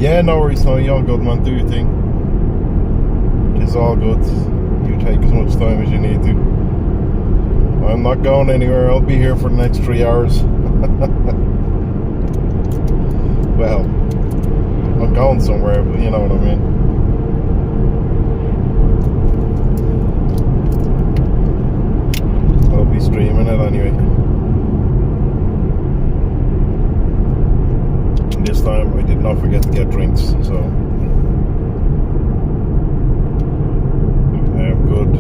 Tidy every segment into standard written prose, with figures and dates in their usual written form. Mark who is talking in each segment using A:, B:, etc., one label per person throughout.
A: Yeah, no worries, no, you all good, man. Do your thing. It's all good. You take as much time as you need to. I'm not going anywhere. I'll be here for the next 3 hours. Well, I'm going somewhere, but you know what I mean. I'll be streaming it anyway. And this time I did not forget to get drinks, so I am good.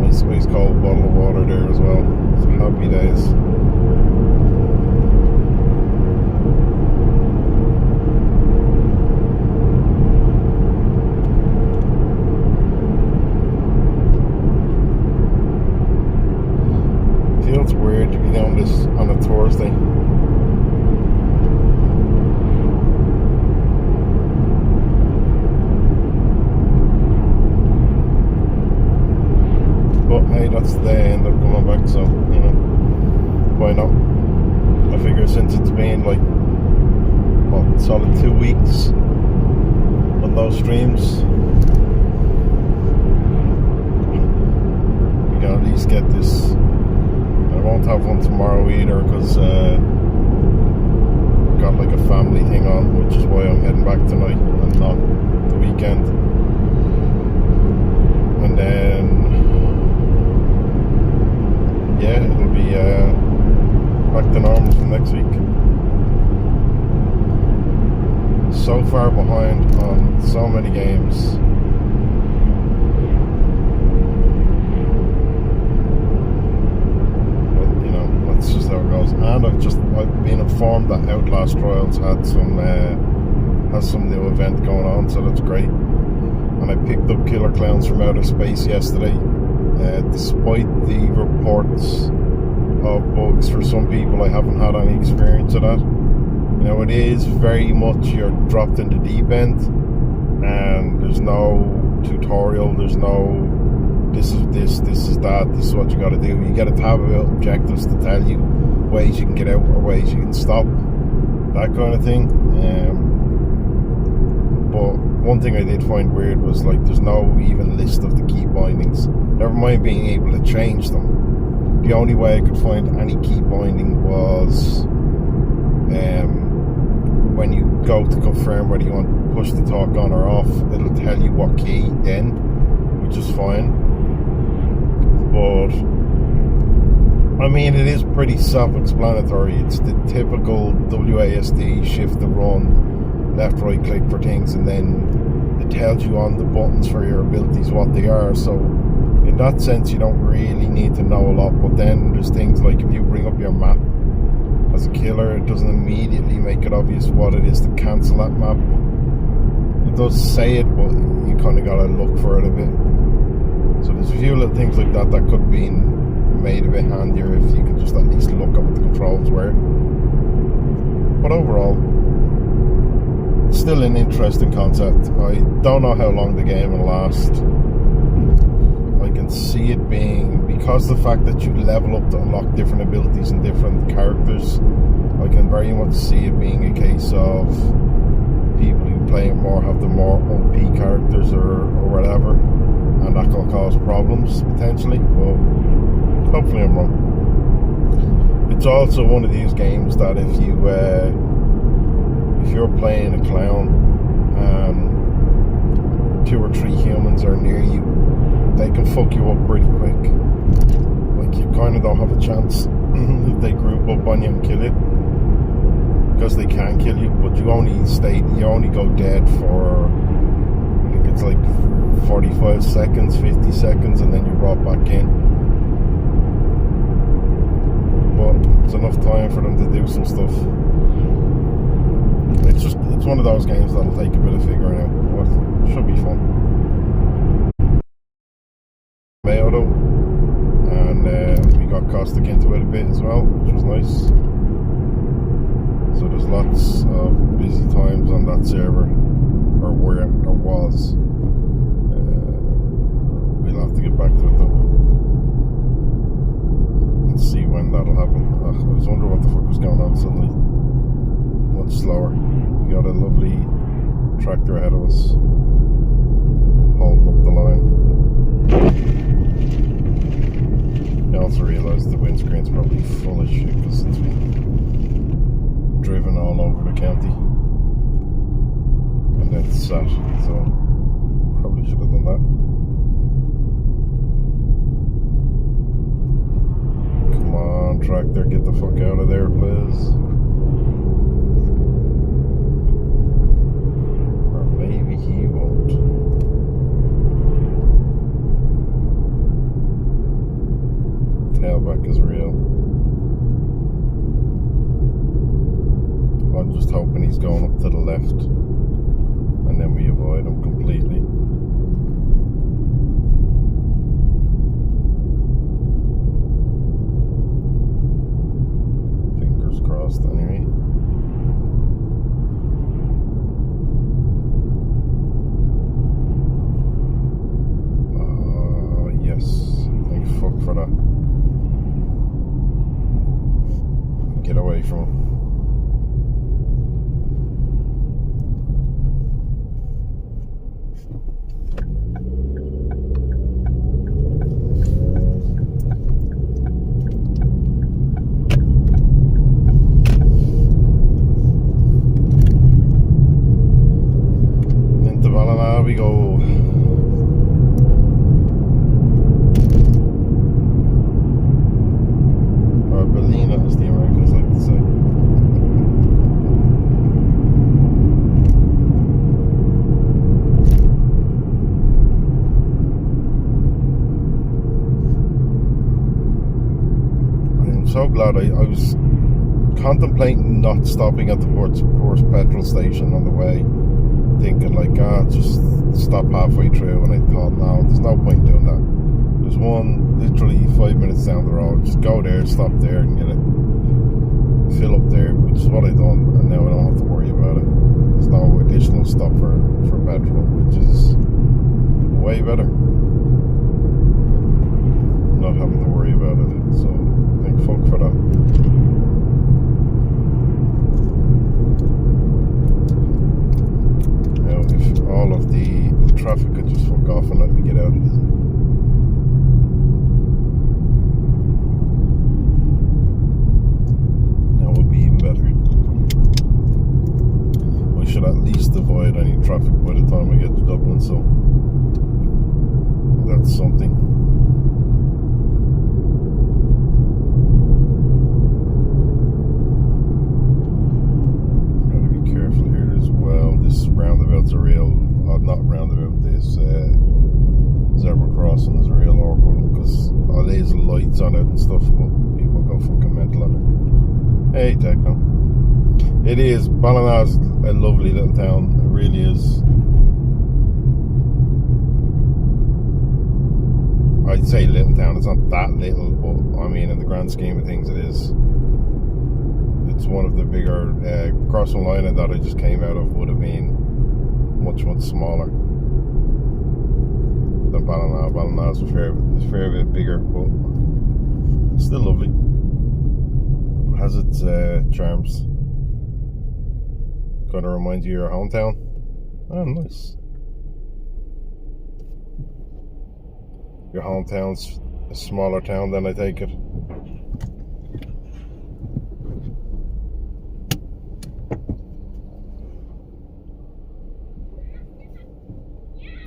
A: Nice ice cold bottle of water there as well. It's happy days. Feels weird to be doing this on a Thursday. But hey, that's the day I end up coming back, so you know, why not? I figure since it's been like what, solid 2 weeks on those streams, we can at least get this. I won't have one tomorrow either because I've got like a family thing on, which is why I'm heading back tonight and not the weekend. And then yeah, it'll be back to normal from next week. So far behind on so many games. That's just how it goes. And I've been informed that Outlast Trials has some new event going on, so that's great. And I picked up Killer Clowns from Outer Space yesterday. Despite the reports of bugs for some people, I haven't had any experience of that. You know, it is very much you're dropped in the deep end, and there's no tutorial, there's no this is this, this is that, this is what you got to do. You get a tab of objectives to tell you ways you can get out or ways you can stop, that kind of thing. But one thing I did find weird was like there's no even list of the key bindings. Never mind being able to change them. The only way I could find any key binding was when you go to confirm whether you want to push the talk on or off, it'll tell you what key then, which is fine. But I mean, it is pretty self-explanatory. It's the typical WASD shift to run, left right click for things, and then it tells you on the buttons for your abilities what they are. So in that sense you don't really need to know a lot. But then there's things like if you bring up your map as a killer, it doesn't immediately make it obvious what it is to cancel that map. It does say it, but you kind of gotta look for it a bit. So there's a few little things like that that could be made a bit handier if you could just at least look at what the controls were. But overall, it's still an interesting concept. I don't know how long the game will last. I can see it being, because the fact that you level up to unlock different abilities and different characters, I can very much see it being a case of people who play it more have the more OP characters or whatever, and that will cause problems potentially. Well, hopefully I'm wrong. It's also one of these games that if you're playing a clown and 2 or 3 humans are near you, they can fuck you up pretty quick. Like, you kind of don't have a chance if they group up on you and kill you, because they can kill you, but you only go dead for, I think it's like 45 seconds, 50 seconds, and then you're brought back in. But it's enough time for them to do some stuff. It's one of those games that'll take a bit of figuring out, but it should be fun. Mayo though, and we got caustic into it a bit as well, which was nice. So there's lots of busy times on that server, or where there was. We'll have to get back to it though and see when that'll happen. I was wondering what the fuck was going on suddenly. sat, so probably should have done that. Come on, tractor, get the fuck out of there, please. Or maybe he won't. Tailback is real. I'm just hoping he's going up to the left, and then we avoid him completely. Fingers crossed, anyway. Yes. Thank fuck for that. Get away from him. Into Ballina we go. Or Ballina, as the Americans like to say. So glad I was contemplating not stopping at the first petrol station on the way, thinking like, just stop halfway through, and I thought, no, there's no point doing that. There's one literally 5 minutes down the road, just go there, stop there and get it, fill up there, which is what I done, and now I don't have to worry about it. There's no additional stop for petrol, which is way better, not having to worry about it, so thank fuck for that. Now, if all of the traffic could just fuck off and let me get out of this. That would be even better. We should at least avoid any traffic by the time we get to Dublin, so that's something. This roundabout's a real, not roundabout, this zebra crossing is a real awkward one because all these lights on it and stuff, but people go fucking mental on it. Hey, Techno. It is, Ballina's a lovely little town, it really is. I'd say little town, it's not that little, but I mean in the grand scheme of things it is. It's one of the bigger, Crossing Line that I just came out of would have been much smaller than Ballina. Ballina's a fair bit bigger, but still lovely. It has its charms. Gonna remind you of your hometown. Oh, nice. Your hometown's a smaller town than I take it.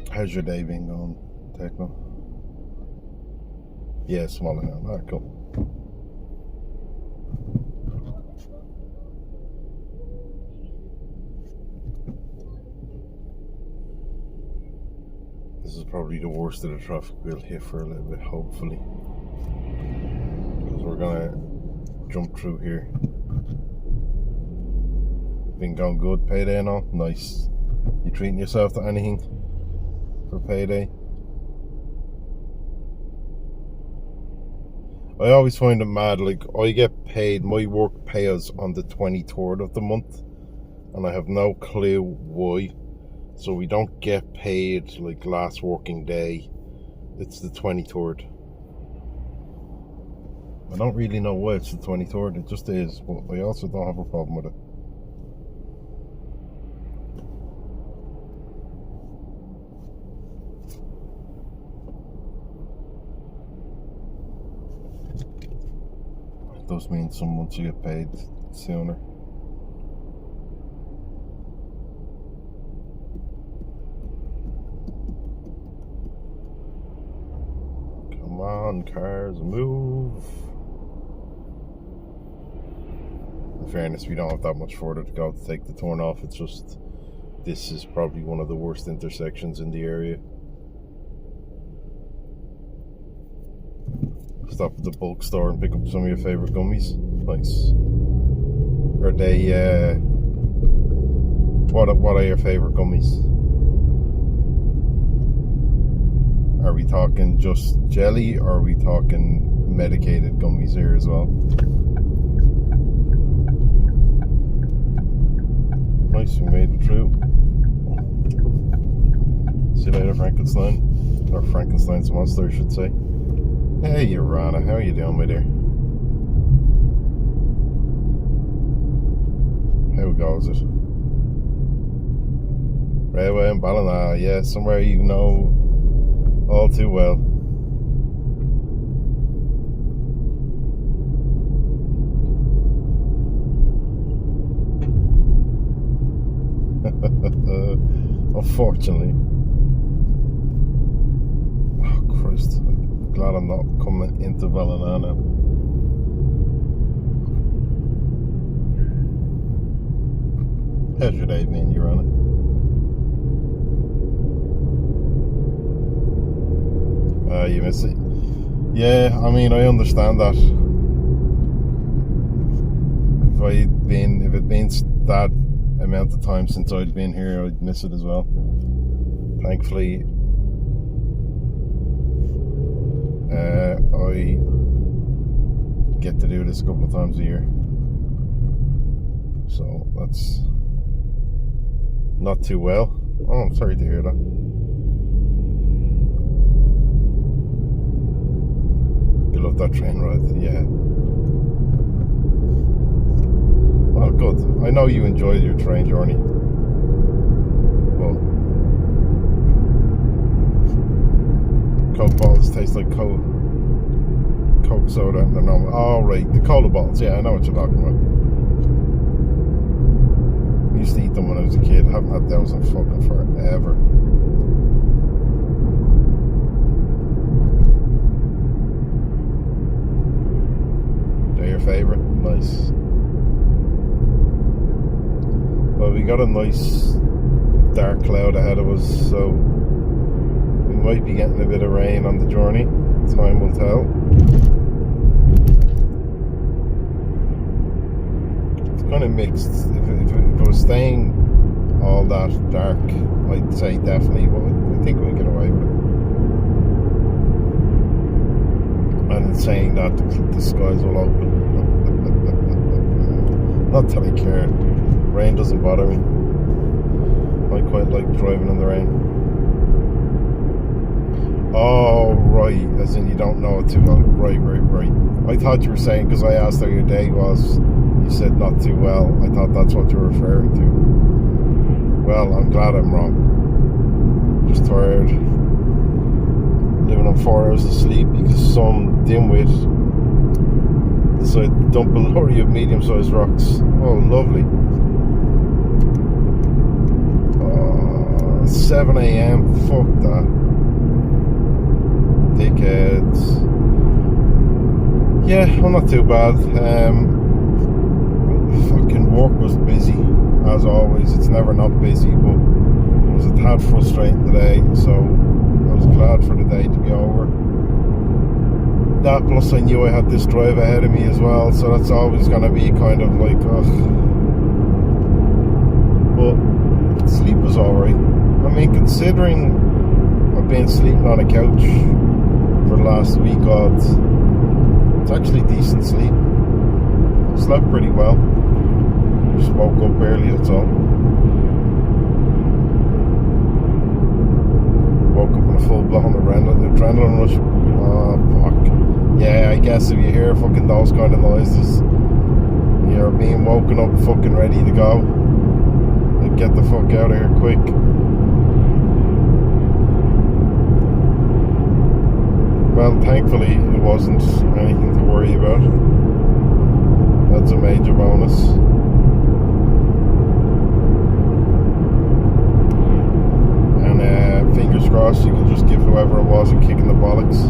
A: How's your day been going, Techno? Yeah, smaller town. Alright, cool. This is probably the worst of the traffic we'll hit for a little bit, hopefully. Because we're gonna jump through here. Been going good, payday and all? Nice. You treating yourself to anything for payday? I always find it mad, like I get paid, my work pays on the 23rd of the month and I have no clue why. So we don't get paid like last working day, it's the 23rd. I don't really know why it's the 23rd, it just is, but I also don't have a problem with it. Does mean some months you get paid sooner. on, cars, move. In fairness, we don't have that much further to go to take the turn off. It's just, this is probably one of the worst intersections in the area. Stop at the bulk store and pick up some of your favourite gummies. Nice. Are they, what are your favourite gummies? Are we talking just jelly, or are we talking medicated gummies here as well? Nice, we made it through. See you later, Frankenstein. Or Frankenstein's monster, I should say. Hey, Urana, how are you doing, my dear? How goes it? Railway in Ballina, yeah, somewhere you know all too well. Unfortunately. Oh Christ, I'm glad I'm not coming into Ballina now. How's your day been, Urana? You miss it? Yeah, I mean, I understand that. If it'd been that amount of time since I'd been here, I'd miss it as well. Thankfully, I get to do this a couple of times a year, so that's not too well. Oh, I'm sorry to hear that. You love that train ride, yeah. Oh, good. I know you enjoyed your train journey. Well, Coke balls taste like Coke soda and they're normal. Oh, right, the cola balls. Yeah, I know what you're talking about. I used to eat them when I was a kid. I haven't had those in fucking forever. They're your favourite? Nice. Well, we got a nice dark cloud ahead of us, so we might be getting a bit of rain on the journey. Time will tell. It's kind of mixed. If it was staying all that dark, I'd say definitely, but I think we'll get away with it. And in saying that, the skies will open. Not that I care. Rain doesn't bother me. I quite like driving in the rain. Oh, right. As in you don't know it too well. Right. I thought you were saying, because I asked how your day was, you said not too well. I thought that's what you were referring to. Well, I'm glad I'm wrong. Just tired. Living on 4 hours of sleep because some dimwit decided to dump a lorry of medium-sized rocks. Oh, lovely. 7 AM, fuck that. Dickheads. Yeah, I'm not too bad. Fucking work was busy, as always. It's never not busy, but it was a tad frustrating today, so I was glad for the day to be over. That plus I knew I had this drive ahead of me as well, so that's always going to be kind of like, but sleep was alright. I mean, considering I've been sleeping on a couch for the last week odds, it's actually decent sleep. Slept pretty well. Just woke up early, that's all. Woke up in a full-blown adrenaline rush. Oh, fuck. Yeah, I guess if you hear fucking those kind of noises, you're being woken up fucking ready to go. Like, get the fuck out of here quick. Well, thankfully, it wasn't anything to worry about. That's a major bonus. And fingers crossed, you can just give whoever it was a kick in the bollocks.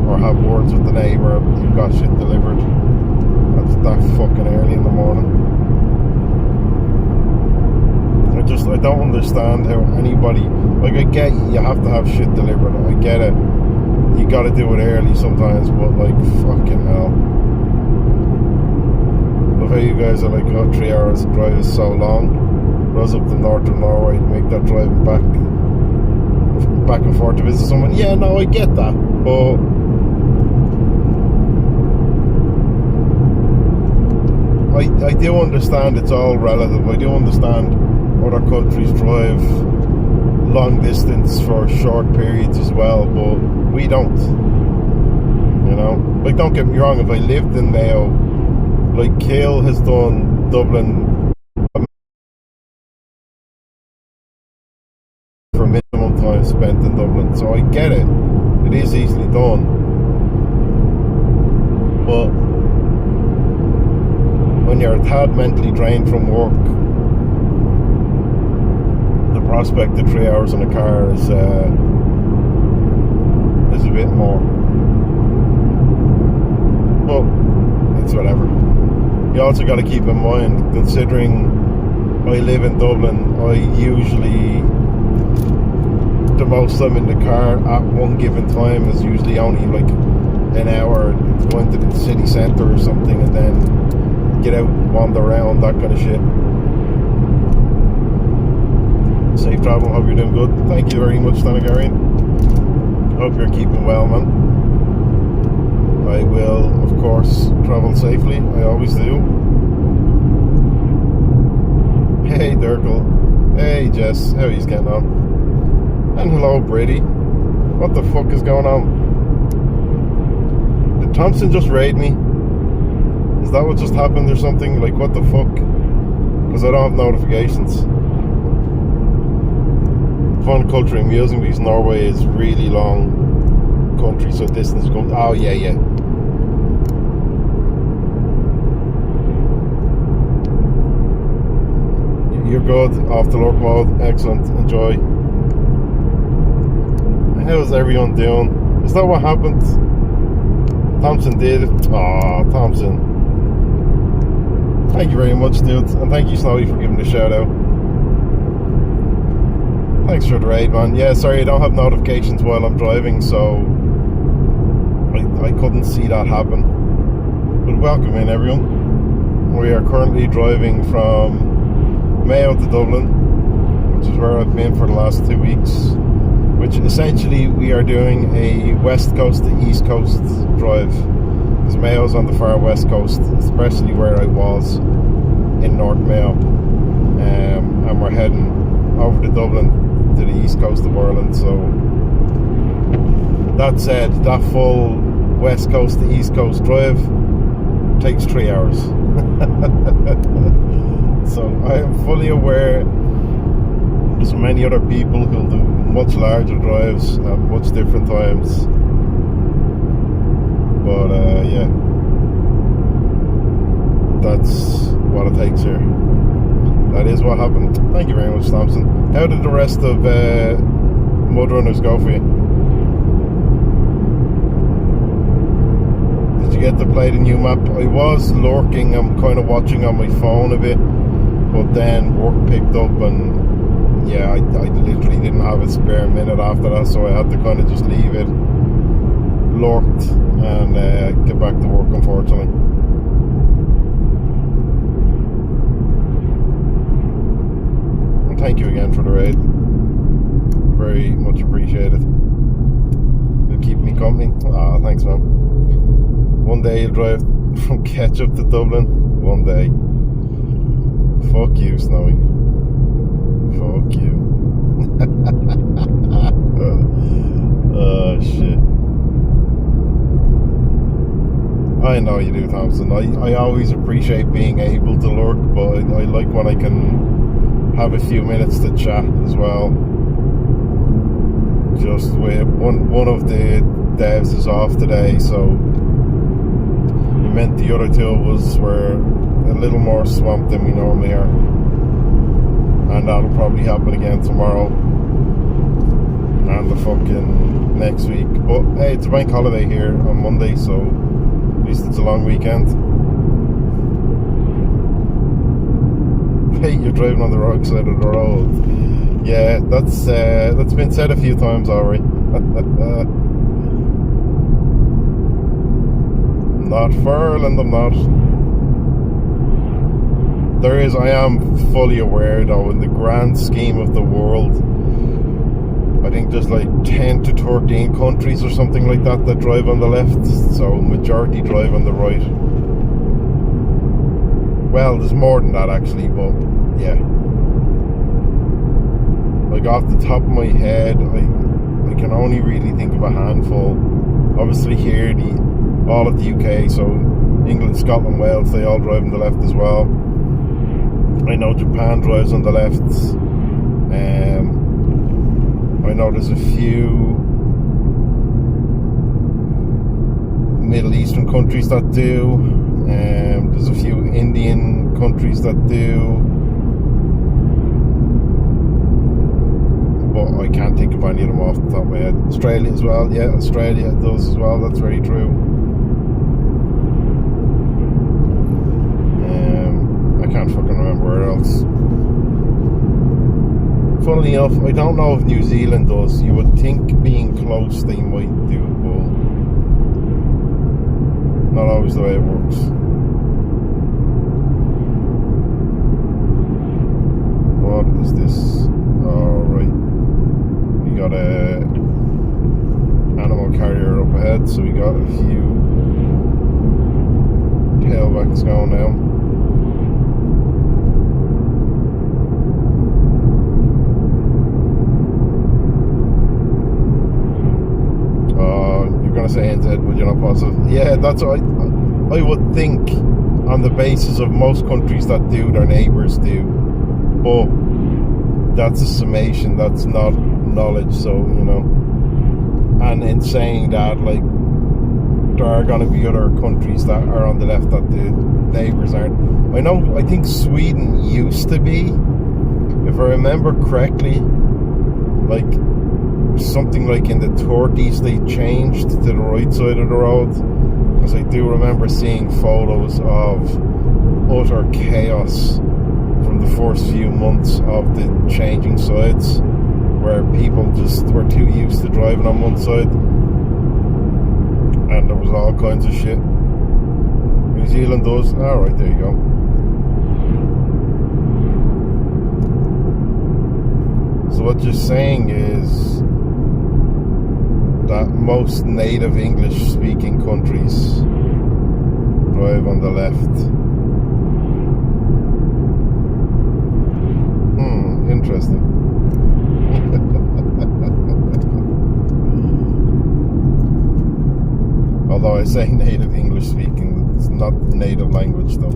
A: or have words with the neighbour, you've got shit delivered. That's that fucking early in the morning. I don't understand how anybody, like, I get you have to have shit delivered, I get it, you gotta do it early sometimes, but like, fucking hell. Love how you guys are like, oh, 3 hours drive is so long. Rose up to northern Norway to make that drive back and forth to visit someone. Yeah, no, I get that, but I do understand it's all relative. I do understand other countries drive long distance for short periods as well, but we don't. You know, like, don't get me wrong, if I lived in Mayo, like, Kill has done Dublin for minimum time spent in Dublin, so I get it. It is easily done, but when you're a tad mentally drained from work, the prospect of 3 hours in a car is a bit more. But it's whatever. You also got to keep in mind, considering I live in Dublin, I usually, the most I'm in the car at one given time is usually only like an hour, going to the city centre or something, and then get out, wander around, that kind of shit. Safe travel, hope you're doing good. Thank you very much, Stanagarian. Hope you're keeping well, man. I will, of course, travel safely. I always do. Hey, Dirkle. Hey, Jess. How are you getting on? And hello, Brady. What the fuck is going on? Did Thompson just raid me? Is that what just happened or something? Like, what the fuck? Because I don't have notifications. Fun culture and music, because Norway is really long country, so distance goes. Oh, yeah. You're good. Off the lurk mode. Excellent. Enjoy. How's everyone doing? Is that what happened? Thompson did it. Aw, Thompson. Thank you very much, dude. And thank you, Snowy, for giving the shout out. Thanks for the raid, man. Yeah, sorry, I don't have notifications while I'm driving, so I couldn't see that happen. But welcome in, everyone. We are currently driving from Mayo to Dublin, which is where I've been for the last 2 weeks. Which essentially we are doing a west coast to east coast drive, because Mayo's on the far west coast, especially where I was in North Mayo, and we're heading over to Dublin to the east coast of Ireland. So that said, that full west coast to east coast drive takes 3 hours. So I am fully aware there's many other people who'll do much larger drives at much different times, but yeah, that's what it takes here. That is what happened. Thank you very much, Thompson. How did the rest of Mudrunners go for you? Did you get to play the new map? I was lurking, I'm kind of watching on my phone a bit, but then work picked up, and yeah, I literally didn't have a spare minute after that, so I had to kind of just leave it lurked and get back to work, unfortunately. And thank you again for the raid. Very much appreciated. You'll keep me company. Ah, thanks, man. One day you'll drive from Ketchup to Dublin. One day. Fuck you, Snowy. Fuck you. Oh, shit. I know you do, Thompson. I always appreciate being able to lurk, but I like when I can have a few minutes to chat as well. Just with one of the devs is off today, so it meant the other two of us were a little more swamped than we normally are. And that'll probably happen again tomorrow. And the fucking next week. But hey, it's a bank holiday here on Monday, so at least it's a long weekend. Hey, you're driving on the wrong side of the road. Yeah, that's been said a few times already. Not Furland, I'm not. I am fully aware though, in the grand scheme of the world, I think there's like 10 to 13 countries or something like that that drive on the left, so majority drive on the right. Well, there's more than that actually, but yeah. Like off the top of my head, I can only really think of a handful. Obviously here, all of the UK, so England, Scotland, Wales, they all drive on the left as well. I know Japan drives on the left. I know there's a few Middle Eastern countries that do. There's a few Indian countries that do. But I can't think of any of them off the top of my head. Australia as well, yeah, Australia does as well, that's very true. I can't fucking remember where else. Funnily enough, I don't know if New Zealand does. You would think being close they might do, but not always the way it works. What is this? Alright. We got a animal carrier up ahead, so we got a few tailbacks going now. You're gonna say NZ, but you're not positive. Yeah, that's what I would think on the basis of most countries that do, their neighbours do. But that's a summation, that's not knowledge, so you know. And in saying that, like, there are gonna be other countries that are on the left that the neighbours aren't. I think Sweden used to be, if I remember correctly, like something like in the 30s they changed to the right side of the road, because I do remember seeing photos of utter chaos from the first few months of the changing sides, where people just were too used to driving on one side and there was all kinds of shit. New Zealand does. Alright, there you go. So what you're saying is that most native English speaking countries drive on the left. Interesting. Although I say native English speaking, it's not native language though.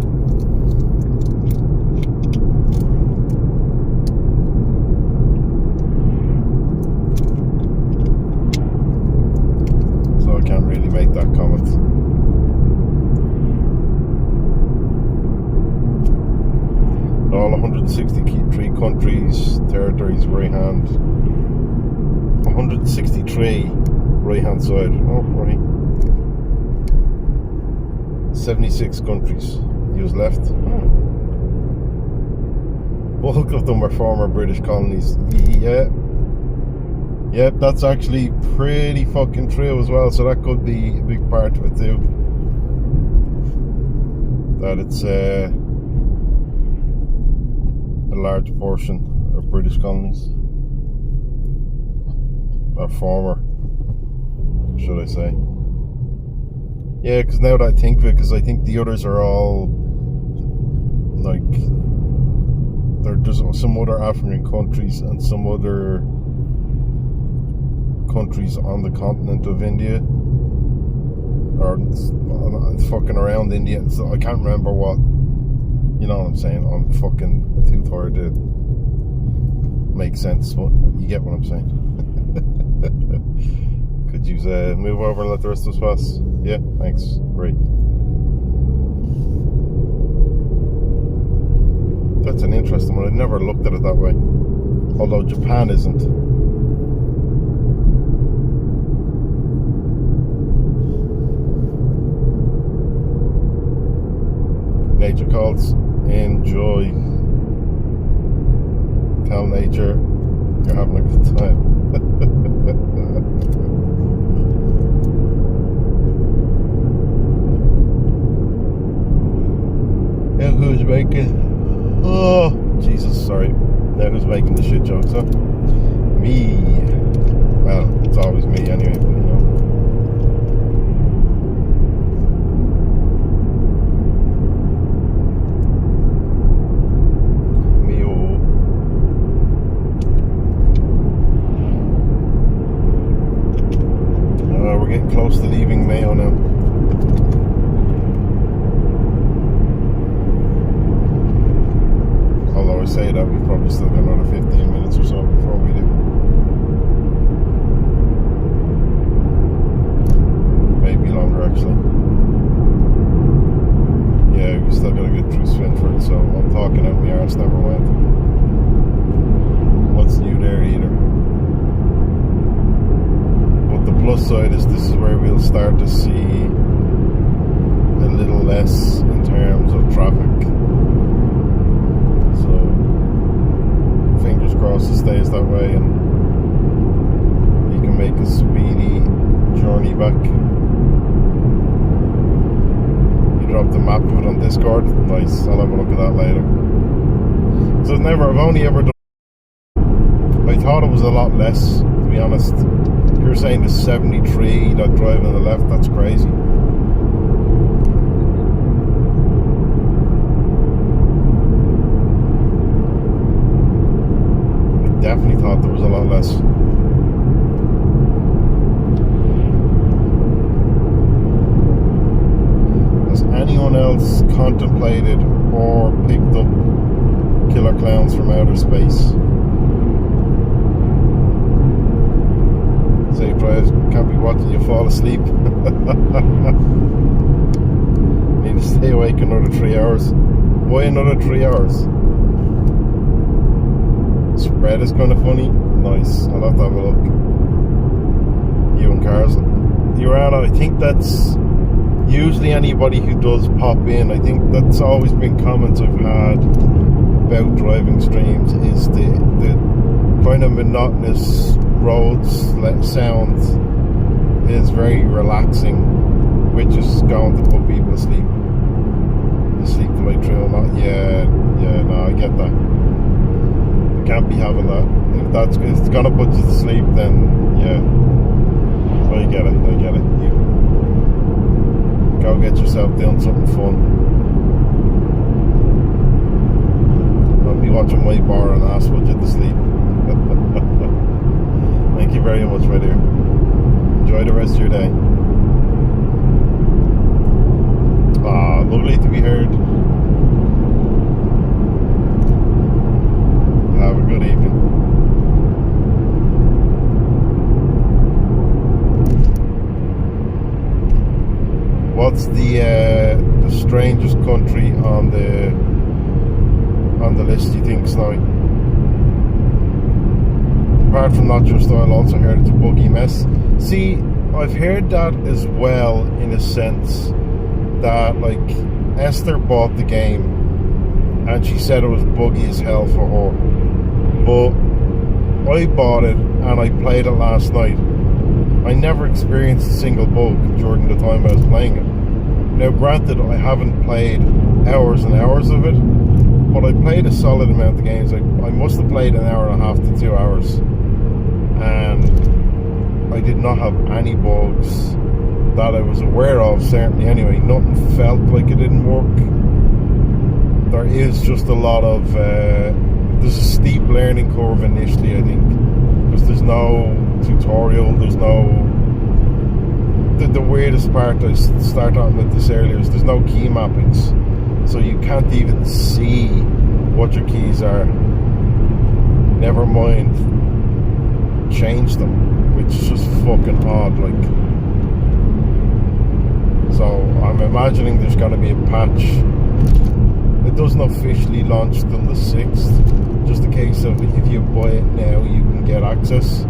A: So I can't really make that comment. All 163 countries, territories, right hand. 163 right hand side. Oh, right. 76 countries. Use left. Oh. Bulk of them are former British colonies. Yeah. Yep, that's actually pretty fucking true as well. So that could be a big part of it too. That it's a large portion of British colonies, or former, should I say. Yeah, because now that I think of it, because I think the others are all like, there's some other African countries and some other countries on the continent of India, or fucking around India, so I can't remember what. You know what I'm saying? I'm fucking too tired to make sense, but you get what I'm saying. Could you move over and let the rest of us pass? Yeah, thanks. Great. That's an interesting one. I've never looked at it that way. Although Japan isn't. Nature calls. Enjoy. Tell nature you're having a good time. Now who's making? Oh, Jesus, sorry. Now who's making the shit jokes, huh? Me. Well, it's always me anyway, but you know. Mayo. We're getting close to leaving Mayo now. Although I say that, we've probably still got another 15 minutes or so before we do. Maybe longer, actually. Yeah, we still gotta get through Swinford, so I'm talking out my arse, never mind. What's new there either? But the plus side is this is where we'll start to see a little less in terms of traffic. So fingers crossed it stays that way and you can make a speedy journey back. You dropped the map of it on Discord. Nice, I'll have a look at that later. So I've only ever done, I thought it was a lot less, to be honest. If you're saying the 73 that drive on the left, that's crazy. Definitely thought there was a lot less. Has anyone else contemplated or picked up Killer Clowns from Outer Space? Safe drives, can't be watching you fall asleep. Need to stay awake another 3 hours. Why another 3 hours? Spread is kind of funny. Nice. I'll have to have a look. You and Cars. Urana, I think that's usually anybody who does pop in. I think that's always been comments I've had about driving streams is the kind of monotonous roads sound is very relaxing, which is going to put people asleep. You sleep the way through and that. Yeah, no, I get that. Can't be having that. If it's gonna put you to sleep, then yeah. I get it. You go get yourself doing something fun. I'll be watching White Bar and ask put you to sleep. Thank you very much, my dear. Enjoy the rest of your day. Lovely to be heard. Have a good evening. What's the strangest country on the list you think, Snowy? Apart from Not Your Style, I also heard it's a buggy mess. See, I've heard that as well, in a sense that like Esther bought the game and she said it was buggy as hell for her. But I bought it and I played it last night. I never experienced a single bug during the time I was playing it. Now granted, I haven't played hours and hours of it, but I played a solid amount of games. I must have played an hour and a half to 2 hours, and I did not have any bugs that I was aware of, certainly anyway. Nothing felt like it didn't work. There is just a lot of there's a steep learning curve initially, I think, because there's no tutorial, there's no the weirdest part, I started on with this earlier, is there's no key mappings, so you can't even see what your keys are, never mind change them, which is just fucking odd. Like, so I'm imagining there's going to be a patch. It doesn't officially launch till the 6th, just a case of if you buy it now you can get access.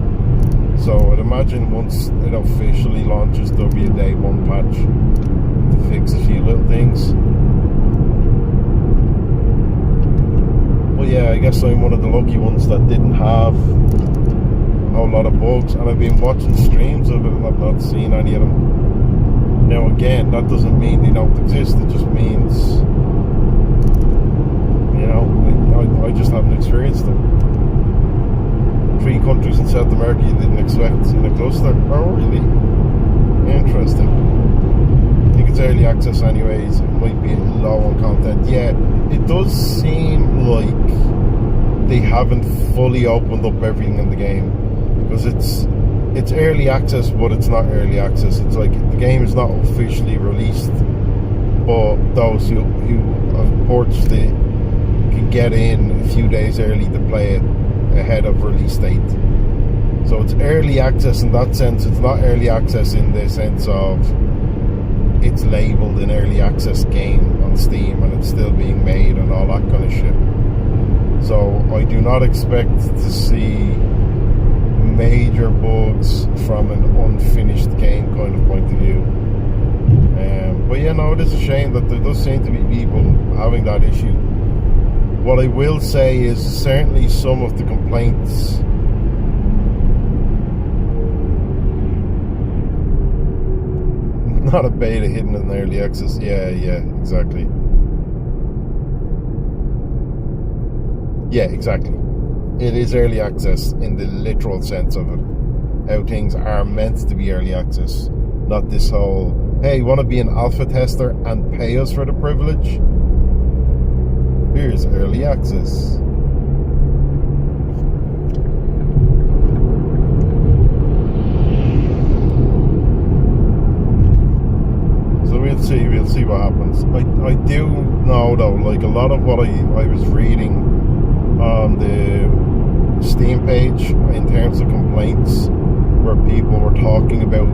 A: So I'd imagine once it officially launches there'll be a day one patch to fix a few little things. yeah, I guess I'm one of the lucky ones that didn't have a whole lot of bugs, and I've been watching streams of it and I've not seen any of them. Now again, that doesn't mean they don't exist, it just means, you know, I just haven't experienced them. 3 countries in South America you didn't expect in a cluster. Oh, really? Interesting. I think it's early access anyways, it might be low on content. Yeah, it does seem like they haven't fully opened up everything in the game, because it's early access, but it's not early access. It's like the game is not officially released, but those who have purchased it can get in a few days early to play it ahead of release date. So it's early access in that sense. It's not early access in the sense of it's labeled an early access game on Steam and it's still being made and all that kind of shit. So I do not expect to see major bugs from an unfinished game kind of point of view. But yeah, no, it is a shame that there does seem to be people having that issue. What I will say is certainly some of the complaints not a beta hidden in early access. Yeah, exactly. Yeah, exactly. It is early access in the literal sense of it. How things are meant to be early access. Not this whole, hey, you want to be an alpha tester and pay us for the privilege? Here's early access. So we'll see what happens. I do know though, like a lot of what I was reading on the Steam page in terms of complaints, where people were talking about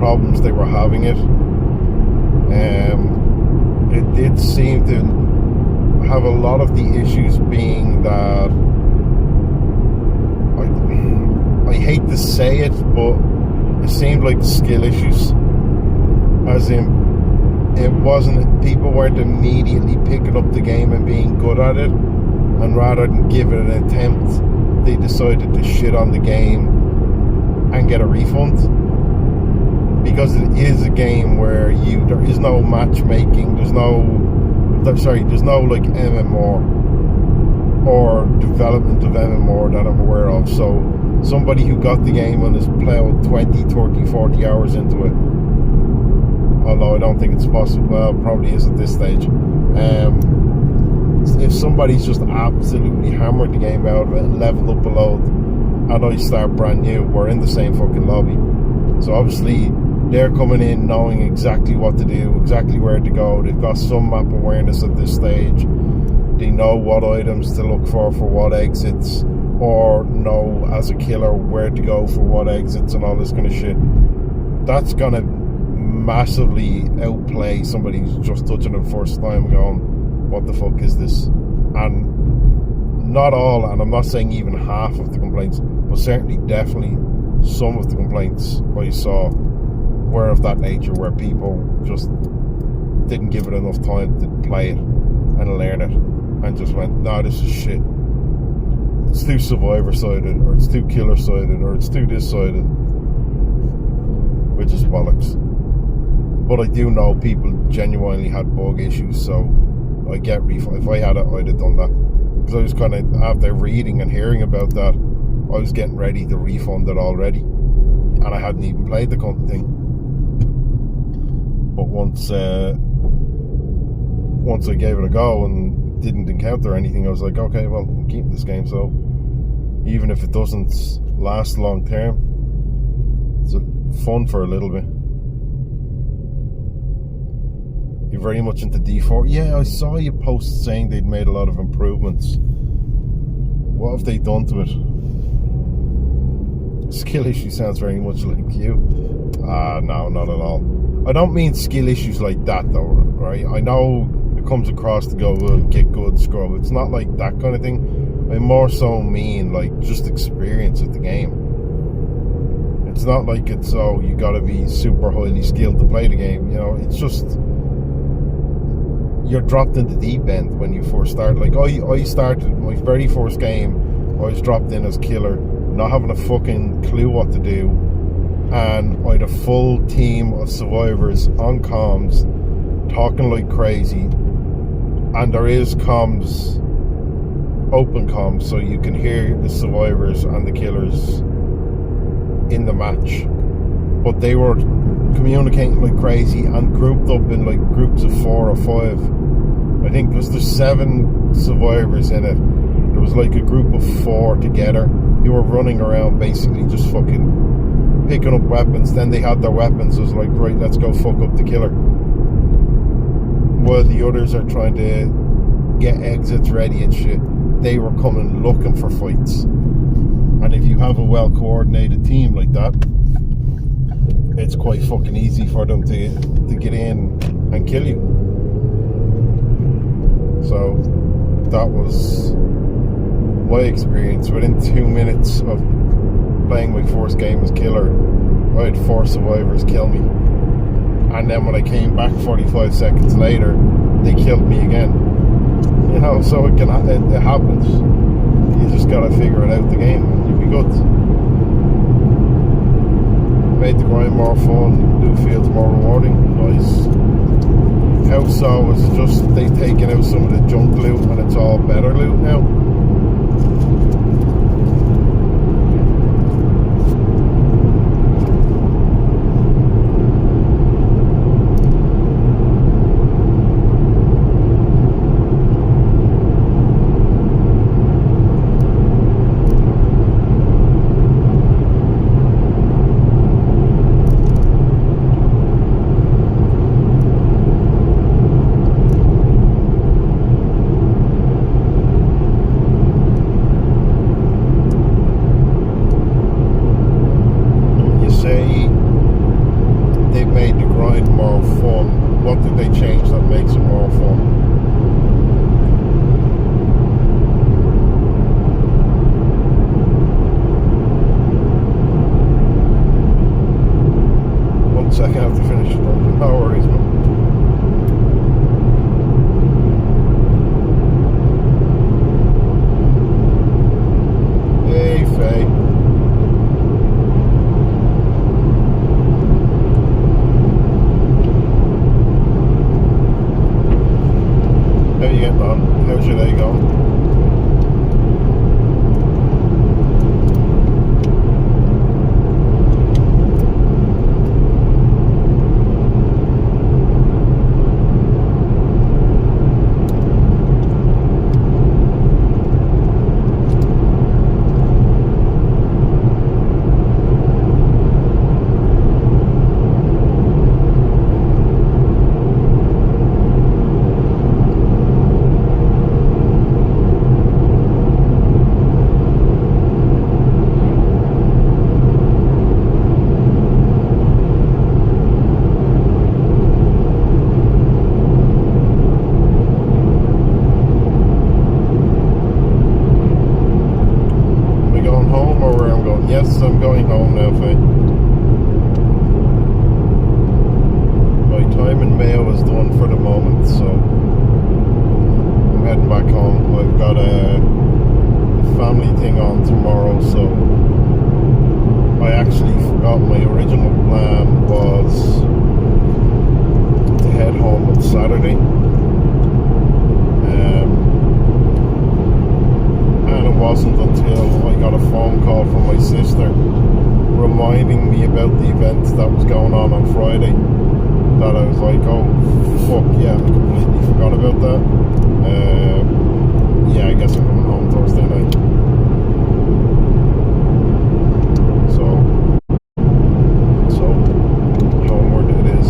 A: problems they were having it did seem to have a lot of the issues being that I hate to say it, but it seemed like skill issues, as in it wasn't, people weren't immediately picking up the game and being good at it, and rather than give it an attempt they decided to shit on the game and get a refund, because it is a game where there is no matchmaking, there's no like MMR or development of MMR that I'm aware of. So somebody who got the game and has plowed 20, 30, 40 hours into it, although I don't think it's possible, well, it probably is at this stage, if somebody's just absolutely hammered the game out of it and leveled up a load, and I start brand new, we're in the same fucking lobby. So obviously they're coming in knowing exactly what to do, exactly where to go. They've got some map awareness at this stage. They know what items to look for what exits, or know as a killer where to go for what exits and all this kind of shit. That's gonna massively outplay somebody who's just touching it the first time going, what the fuck is this? And not all, and I'm not saying even half of the complaints, but certainly definitely some of the complaints I saw were of that nature, where people just didn't give it enough time to play it and learn it, and just went, nah, this is shit. It's too survivor sided, or it's too killer sided, or it's too this sided, which is bollocks. But I do know people genuinely had bug issues, so I get refund. If I had it, I'd have done that, because I was kind of, after reading and hearing about that, I was getting ready to refund it already, and I hadn't even played the cunt thing. But once I gave it a go and didn't encounter anything, I was like, okay, well, I'm keeping this game. So even if it doesn't last long term, it's fun for a little bit. You're very much into D4. Yeah, I saw you post saying they'd made a lot of improvements. What have they done to it? Skill issue sounds very much like you. No, not at all. I don't mean skill issues like that though, right? I know it comes across to go, get good, scrub. It's not like that kind of thing. I more so mean like just experience of the game. It's not like it's, oh, you gotta be super highly skilled to play the game, you know. It's just you're dropped in the deep end when you first start. Like I started my very first game, I was dropped in as killer, not having a fucking clue what to do, and I had a full team of survivors on comms talking like crazy, and there is comms, open comms, so you can hear the survivors and the killers in the match, but they were communicating like crazy and grouped up in like groups of 4 or 5. I think there's 7 survivors in it. There was like a group of 4 together. You were running around basically just fucking picking up weapons. Then they had their weapons. It was like, right, let's go fuck up the killer, while the others are trying to get exits ready and shit. They were coming looking for fights. And if you have a well coordinated team like that, it's quite fucking easy for them to get in and kill you. So that was my experience. Within 2 minutes of playing my first game as killer, I had 4 survivors kill me, and then when I came back 45 seconds later, they killed me again. You know, so it happens. You just gotta figure it out the game and you'll be good. Made the grind more fun, new fields more rewarding. Nice. How so? Is it just they've taken out some of the junk loot and it's all better loot now? How's your day going? Yes, I'm going home now, Faye. My time in Mayo is done for the moment, so I'm heading back home. I've got a family thing on tomorrow, so I actually forgot my original plan was to head home on Saturday. And it wasn't until I got a phone call from my sister reminding me about the event that was going on Friday that I was like, oh fuck yeah, I completely forgot about that. Yeah, I guess I'm coming home Thursday night. So homeward it is.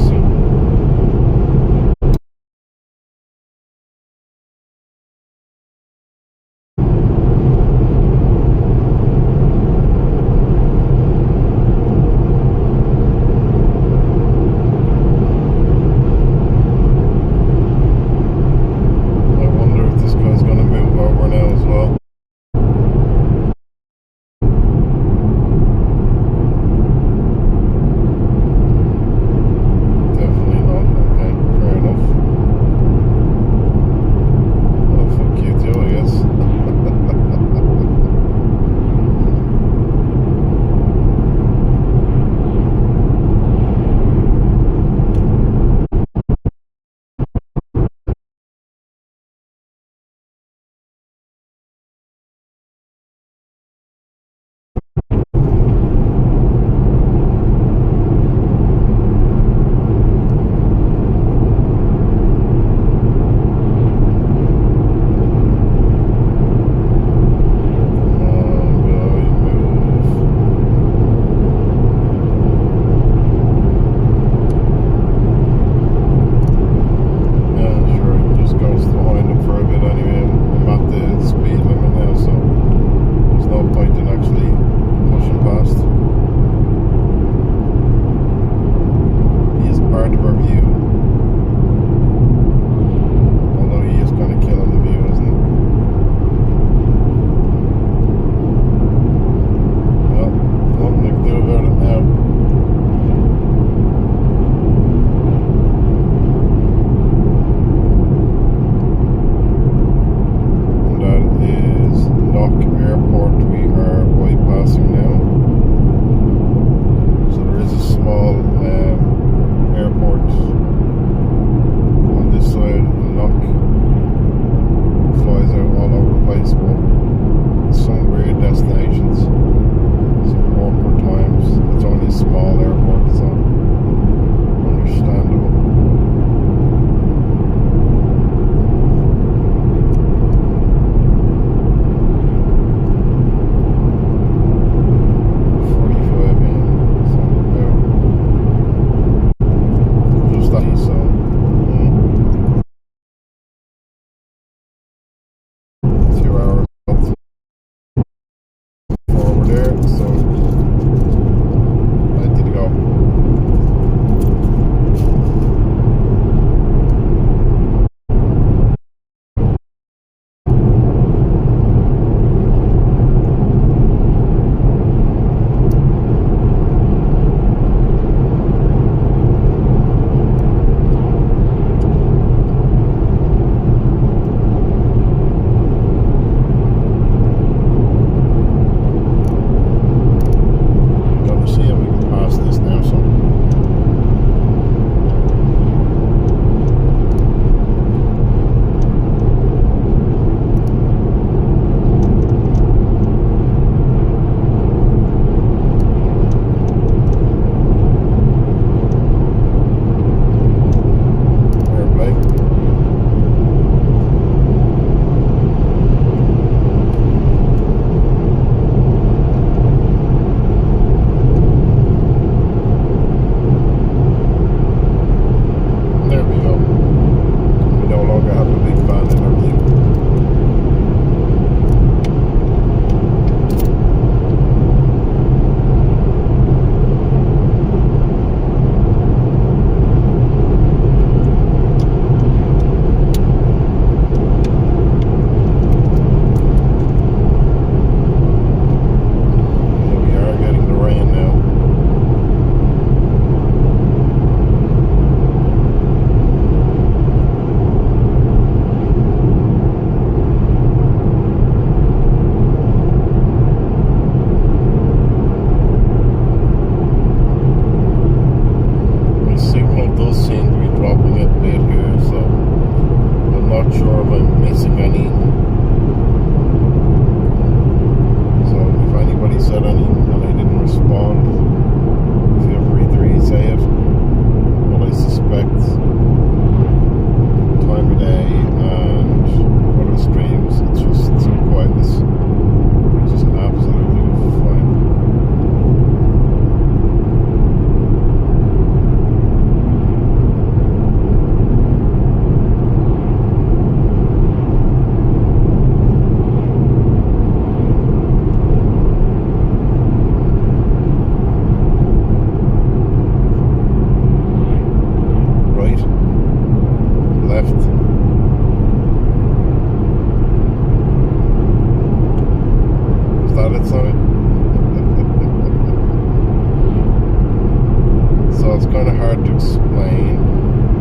A: so it's kind of hard to explain.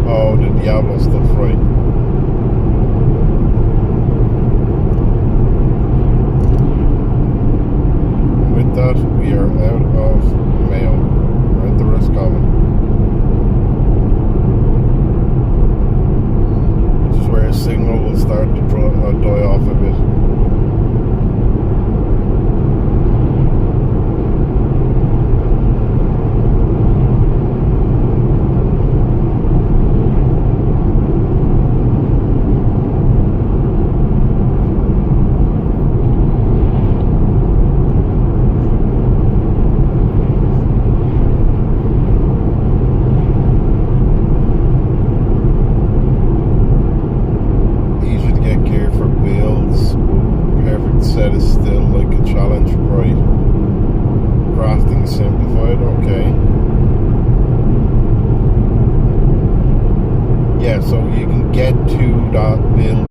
A: Oh, the Diablo stuff, right. With that, we are out of Mayo. We're at the Roscommon, which is where a signal will start to die off a bit. Set is still like a challenge, right? Crafting simplified, okay. Yeah, so you can get to that build.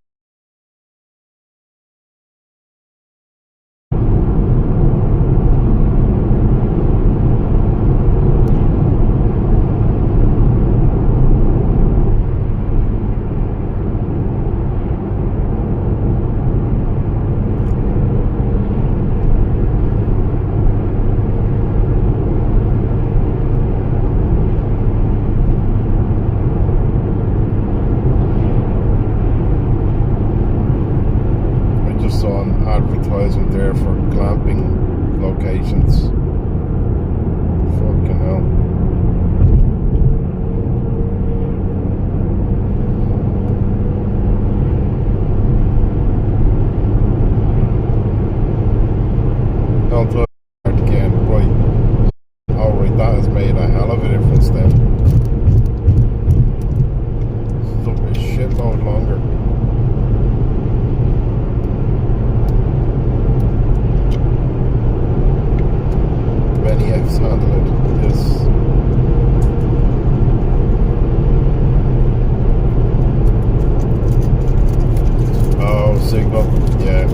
A: Saw an advertisement there for glamping locations. Fucking hell. Don't do it again, right? Alright, that has made a hell of a difference then. It took me a shitload longer. Many F's handle it. Yes. Oh, signal. Yeah.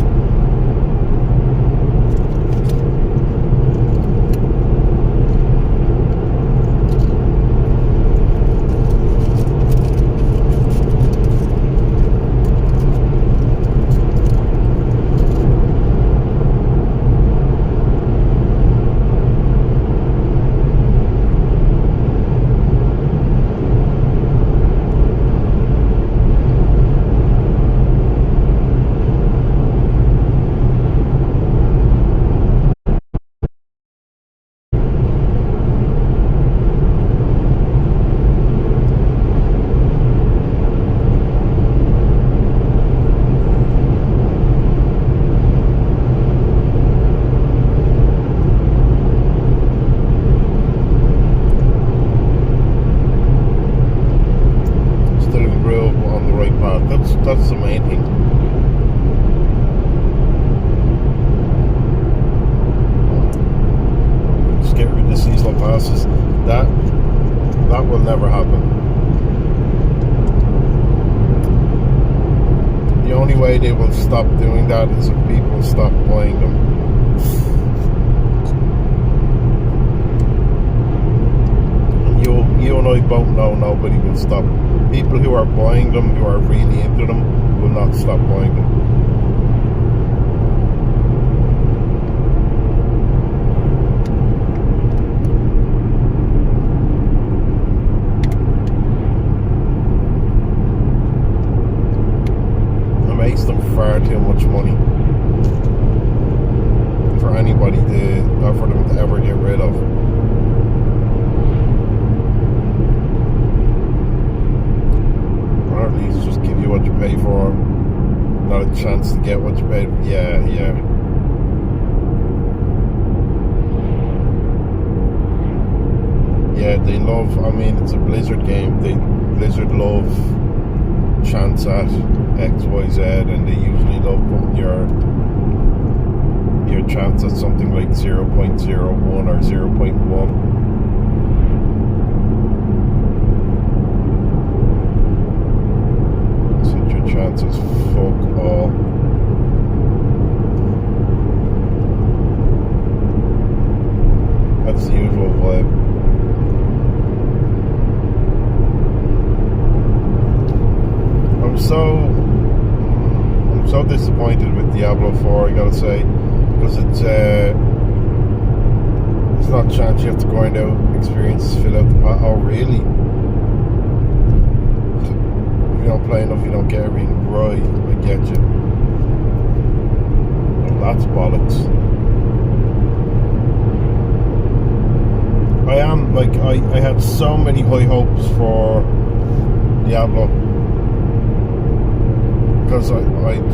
A: That's the main thing. Just get rid of the seasonal passes. That will never happen. The only way they will stop doing that is if people stop buying them. You and I both know nobody will stop. People who are buying them, who are really into them, will not stop buying them. It makes them far too much money for anybody for them to ever get rid of. At least just give you what you pay for, not a chance to get what you paid for. Yeah. Yeah, they love, I mean, it's a Blizzard game. Blizzard love chance at XYZ, and they usually love putting your chance at something like 0.01 or 0.1. Chances, fuck all. That's the usual vibe. disappointed with Diablo 4, I gotta say, because it's not a chance you have to grind out experiences, fill out the path. Oh, really? If you don't play enough, you don't get everything right. I get you. Oh, that's bollocks. I am, like, I had so many high hopes for Diablo. Because I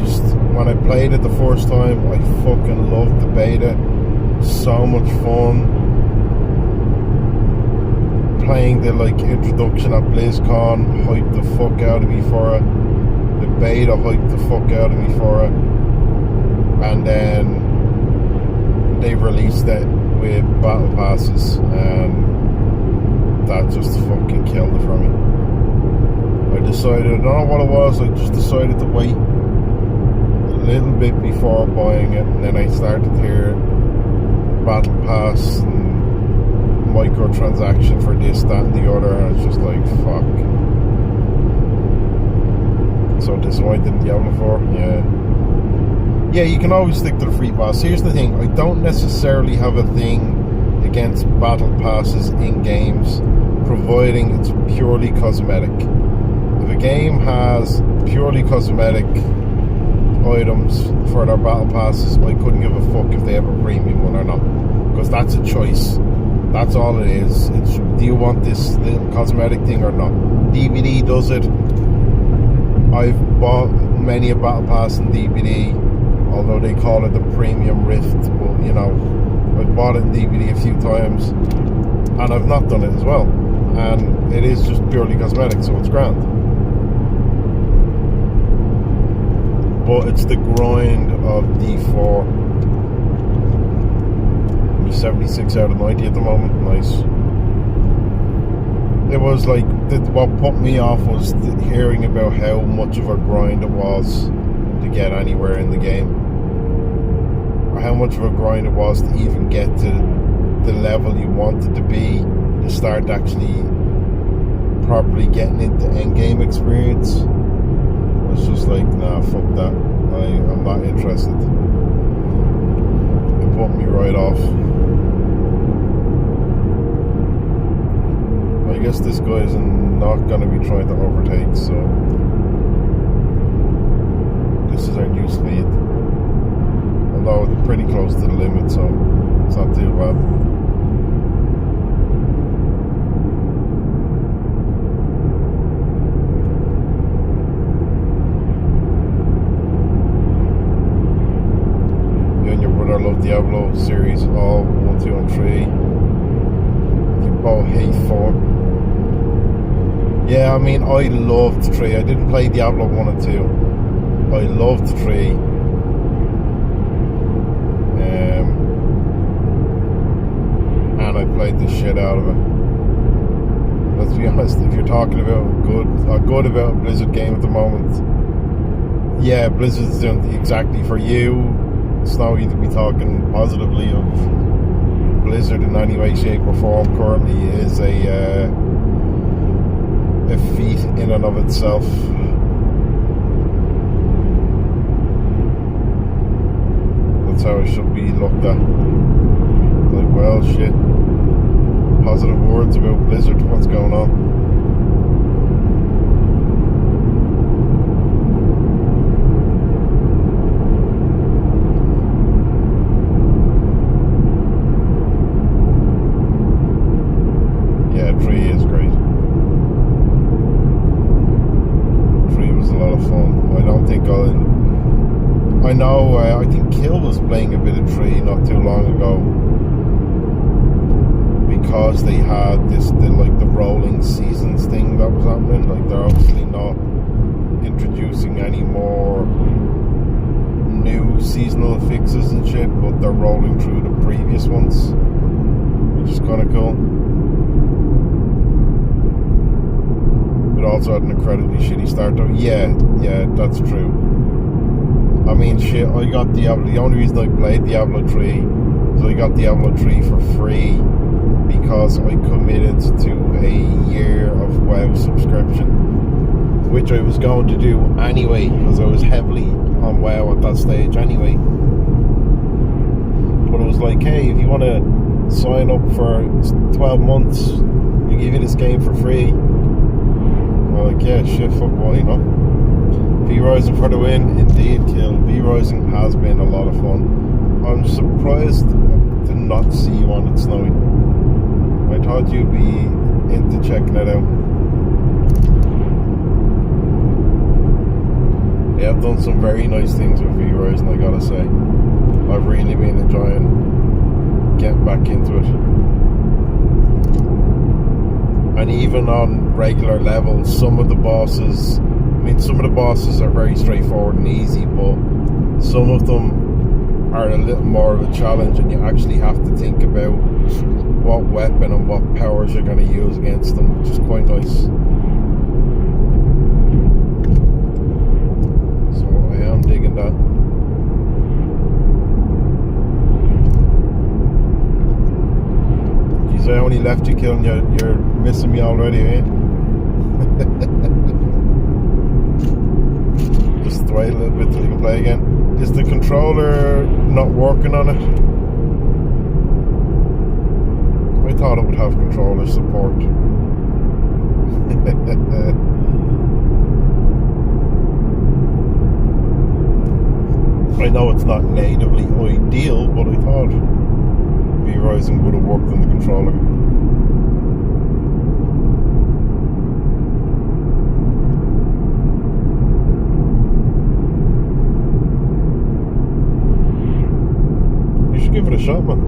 A: just, when I played it the first time, I fucking loved the beta. So much fun. Playing the, like, introduction at BlizzCon hyped the fuck out of me for it. The beta hyped the fuck out of me for it. And then they released it with battle passes, and that just fucking killed it for me. I decided, I don't know what it was, I just decided to wait a little bit before buying it, and then I started to hear battle pass and microtransaction for this, that and the other, and it's just like, fuck. So disappointed in Diablo 4, yeah, you can always stick to the free pass. Here's the thing, I don't necessarily have a thing against battle passes in games, providing it's purely cosmetic. If a game has purely cosmetic items for their battle passes, I couldn't give a fuck if they have a premium one or not, because that's a choice. That's all it is. It's, do you want this little cosmetic thing or not? DVD does it. I've bought many a battle pass in DVD, although they call it the premium rift, but you know, I've bought it in DVD a few times, and I've not done it as well, and it is just purely cosmetic, so it's grand. But it's the grind of D4. 76 out of 90 at the moment. Nice. It was like, what put me off was hearing about how much of a grind it was to get anywhere in the game, or how much of a grind it was to even get to the level you wanted to be to start actually properly getting into endgame experience. It's just like, nah, fuck that. I'm not interested. It put me right off. I guess this guy's not going to be trying to overtake, so this is our new speed. Although it's pretty close to the limit, so it's not too bad. You and your brother love Diablo series, all 1, 2, and 3. You both hate 4. Yeah, I mean, I loved 3. I didn't play Diablo 1 and 2. I loved 3. And I played the shit out of it. Let's be honest, if you're talking about a good about a Blizzard game at the moment, yeah, Blizzard's doing exactly for you. It's not easy to be talking positively of Blizzard in any way, shape or form. Currently is a feat in and of itself. That's how it should be looked at. Like, well, shit. Positive words about Blizzard. What's going on? Yeah, 3 is great. 3 was a lot of fun. I don't think I know, I think Kill was playing a bit of 3 not too long ago, because they had the rolling seasons thing that was happening. Like, they're obviously not introducing any more new seasonal fixes and shit, but they're rolling through the previous ones, which is kind of cool. It also had an incredibly shitty start though. Yeah, that's true. I mean, shit, I got Diablo, the only reason I played Diablo 3 is I got Diablo 3 for free because I committed to a year of WoW subscription, which I was going to do anyway, because I was heavily on WoW at that stage anyway. But it was like, hey, if you want to sign up for 12 months, we give you this game for free. We're like, yeah, shit, fuck, why not? V-Rising for the win, indeed, Kill. V-Rising has been a lot of fun. I'm surprised to not see you on it, Snowy. I thought you'd be into checking it out. Yeah, I've done some very nice things with V-Rising, I gotta say. I've really been enjoying getting back into it. And even on regular levels, some of the bosses are very straightforward and easy, but some of them are a little more of a challenge, and you actually have to think about what weapon and what powers you're going to use against them, which is quite nice. So I am digging that. Geez, I only left you killing you. You're missing me already, eh? Just wait a little bit till you can play again. Is the controller not working on it? I thought it would have controller support. I know it's not natively ideal, but I thought V-Rising would have worked on the controller. Give it a shot, man.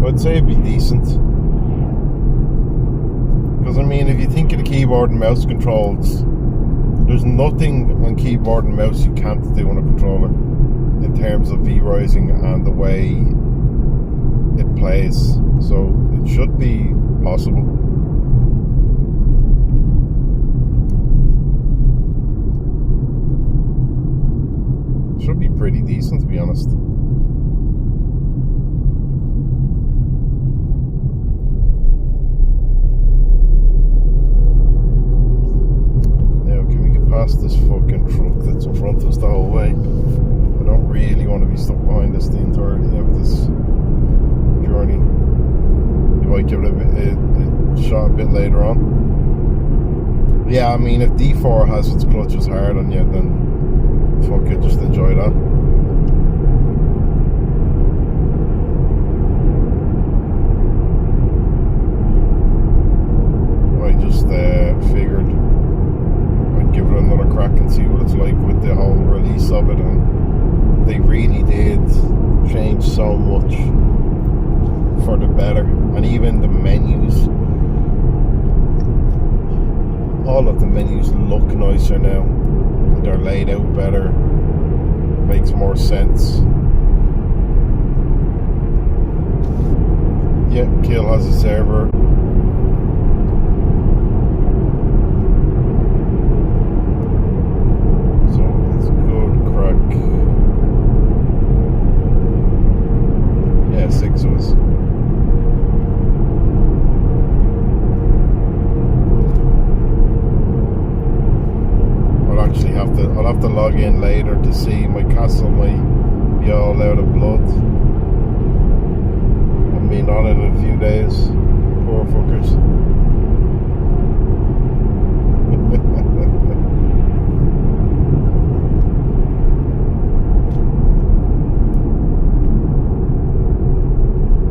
A: I'd say it'd be decent. Because I mean, if you think of the keyboard and mouse controls, there's nothing on keyboard and mouse you can't do on a controller in terms of V-Rising and the way it plays. So it should be possible. Should be pretty decent, to be honest. Now, can we get past this fucking truck that's in front of us the whole way? I don't really want to be stuck behind this the entirety of this journey. You might give it a shot a bit later on. Yeah, I mean, if D4 has its clutches hard on you, then fuck it, just enjoy that. I just figured I'd give it another crack and see what it's like with the whole release of it, and they really did change so much for the better. And even the menus, all of the menus look nicer now. They're laid out better, makes more sense. Yeah, Kill has a server. So it's good crack. Yeah, 6 of us. I'll have to log in later to see. My castle might be all out of blood. I've been on it in a few days. Poor fuckers.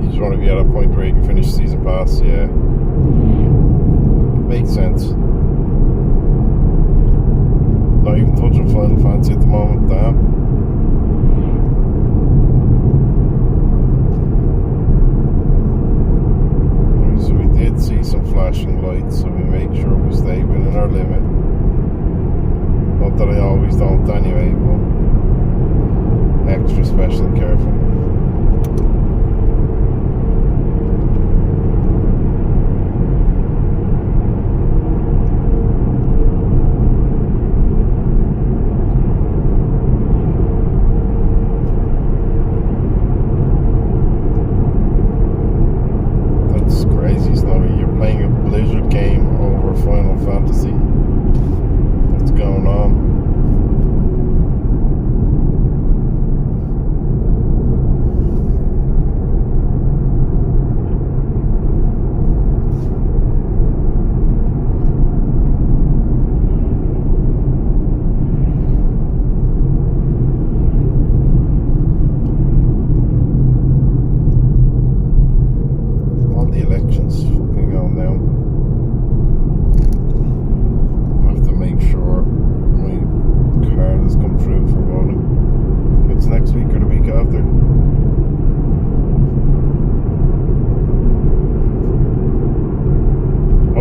A: You just want to be at a point where you can finish season pass, yeah. Makes sense. Not even touching Final Fantasy at the moment, damn. So we did see some flashing lights, so we make sure we stay within our limit. Not that I always don't anyway, but extra special and careful. Final Fantasy. What's going on?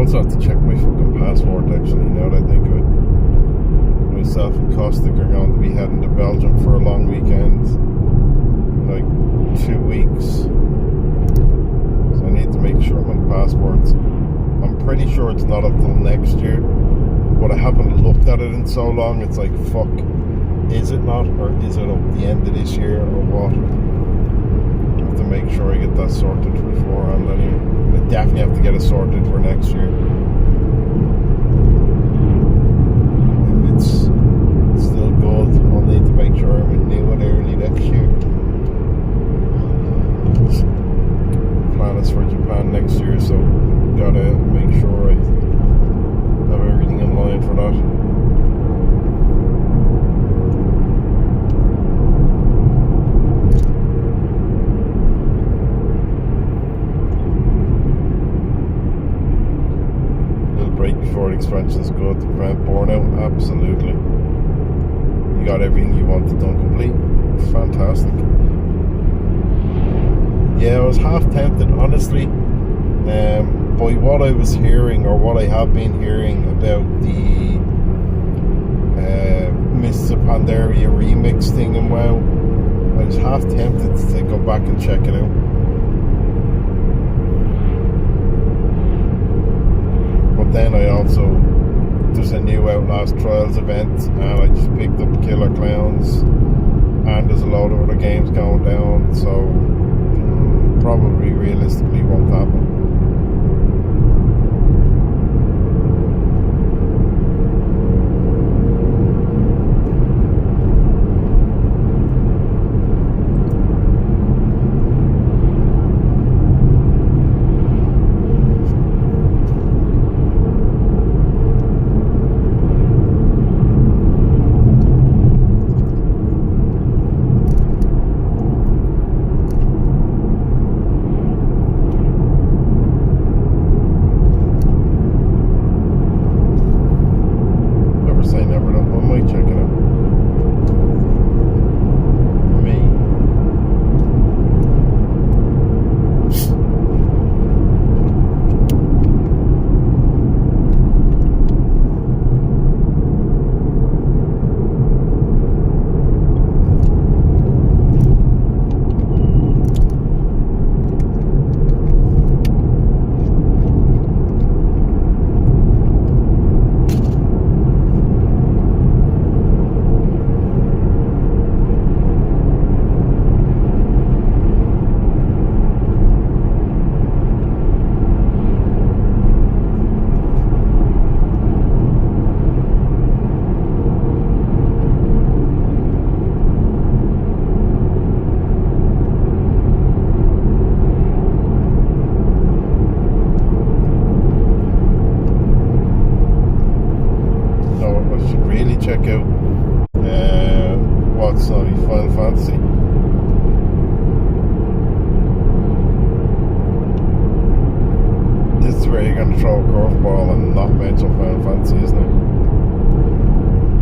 A: also have to check my fucking passport actually, now that I think of it. Myself and Caustic are going to be heading to Belgium for a long weekend, like 2 weeks. So I need to make sure my passport's, I'm pretty sure it's not up till next year, but I haven't looked at it in so long, it's like, fuck, is it not, or is it up the end of this year, or what? I have to make sure I get that sorted beforehand anyway. I definitely have to get it sorted for next year. If it's still good, I'll need to make sure I renew it early next year. Plan is for Japan next year, so gotta make sure I have everything in line for that. Before the expansion is good to prevent burnout, absolutely. You got everything you wanted done complete. Fantastic. Yeah, I was half tempted, honestly, by what I was hearing, or what I have been hearing about the Mr. Pandaria remix thing in WoW. I was half tempted to go back and check it out. Then I also, there's a new Outlast Trials event, and I just picked up Killer Clowns, and there's a load of other games going down, so probably realistically won't happen. Check out what's on Final Fantasy. This is where you're going to throw a curveball and not mention Final Fantasy, isn't it?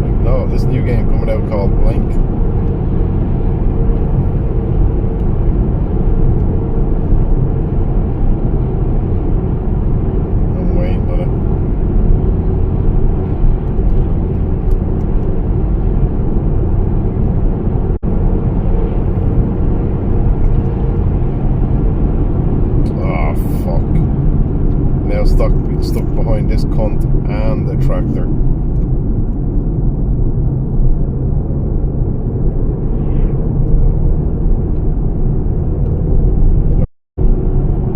A: Like, no, this new game coming out called Blank. I'm waiting on it. Stuck behind this cunt and the tractor.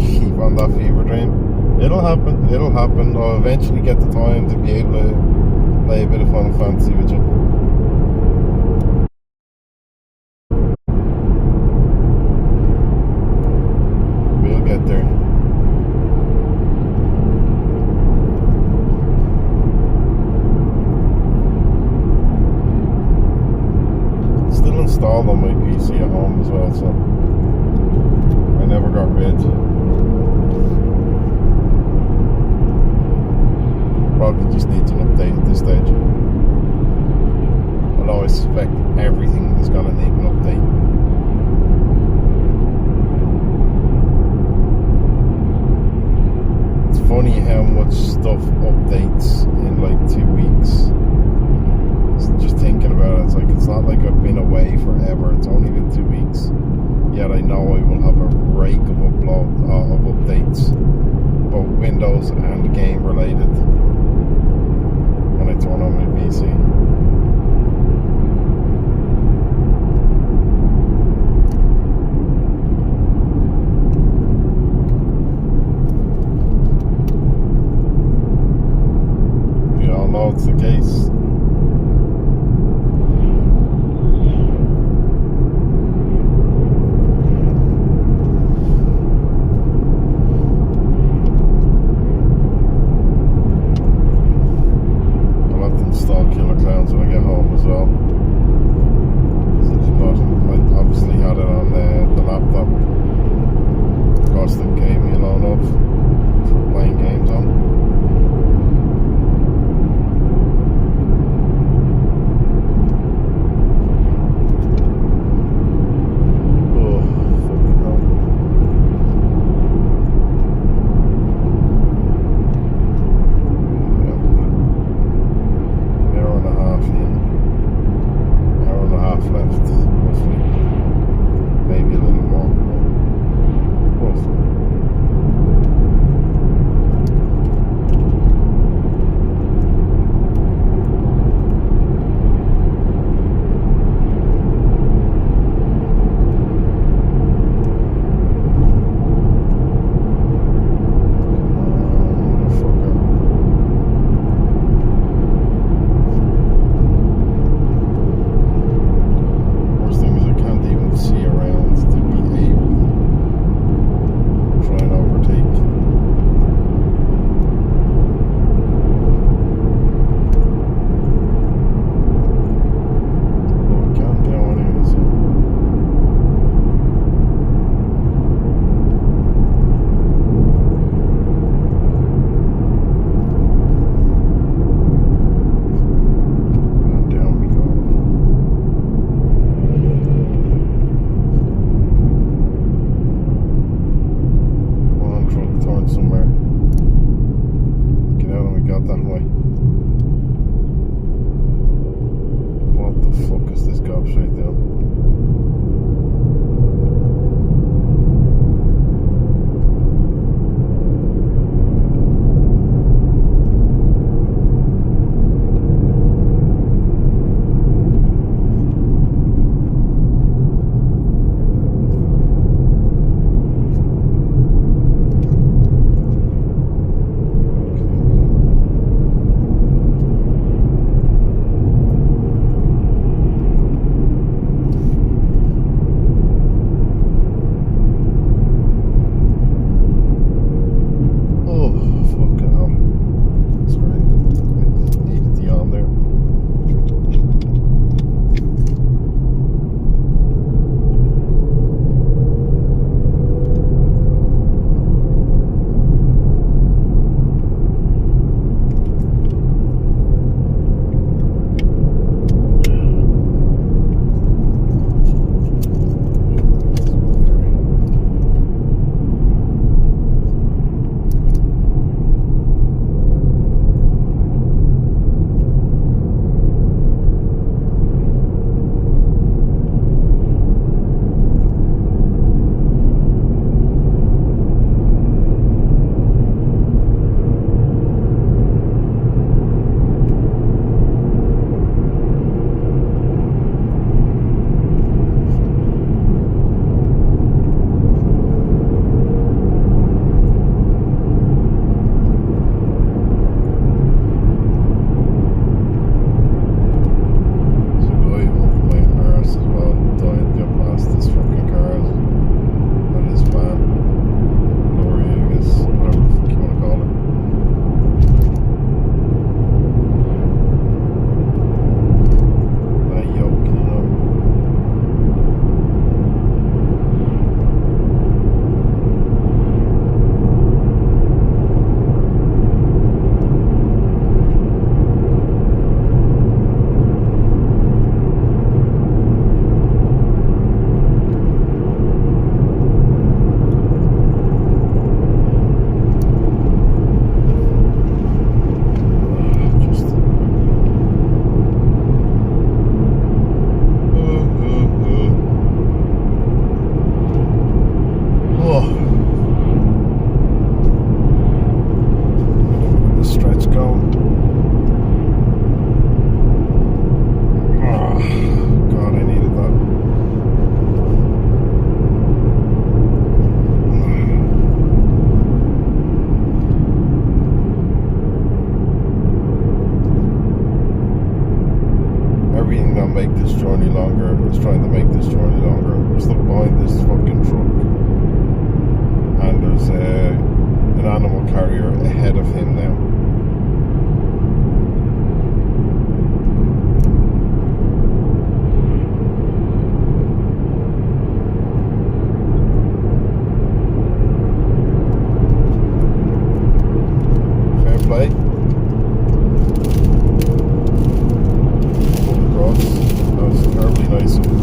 A: Keep on that fever dream. It'll happen, it'll happen. I'll eventually get the time to be able to play a bit of Final Fantasy with you. We'll get there. Installed on my PC at home as well, so I never got rid. Probably just needs an update at this stage. Although I suspect everything is going to need an update. It's funny how much stuff updates in like 2 weeks. Just thinking about it, it's like, it's not like I've been away forever. It's only been 2 weeks. Yet I know I will have a rake of updates, both Windows and game related, when I turn on my PC. We all know it's the case. When I get home as well. So if not, I obviously had it on the laptop. Of course, they gave me a loan of for playing games on. just trying to make this journey longer. I'm stuck behind this fucking truck, and there's an animal carrier ahead of him now. Fair play. Across. That was terribly nice of him.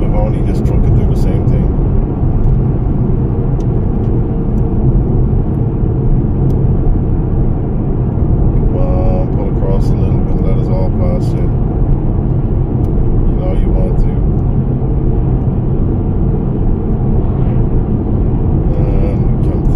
A: If only this truck could do the same thing. Come on, pull across a little bit, let us all pass you. You know you want to. And we can't.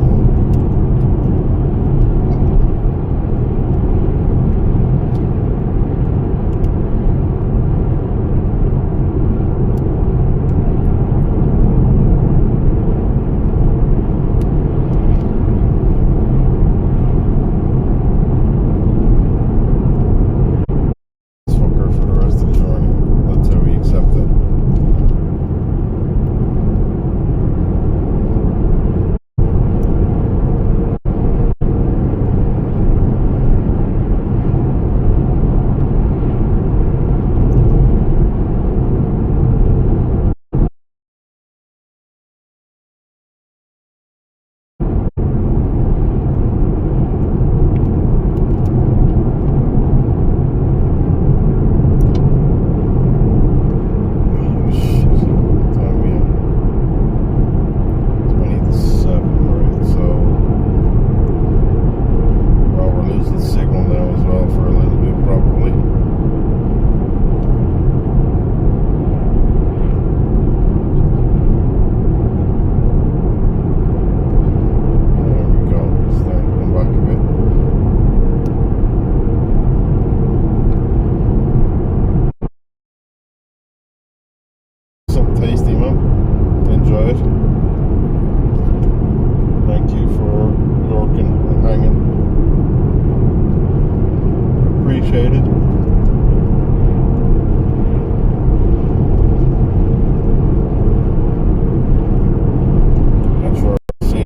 A: Tasty, man. Enjoy it. Thank you for lurking and hanging. Appreciate it. Not sure I'll see.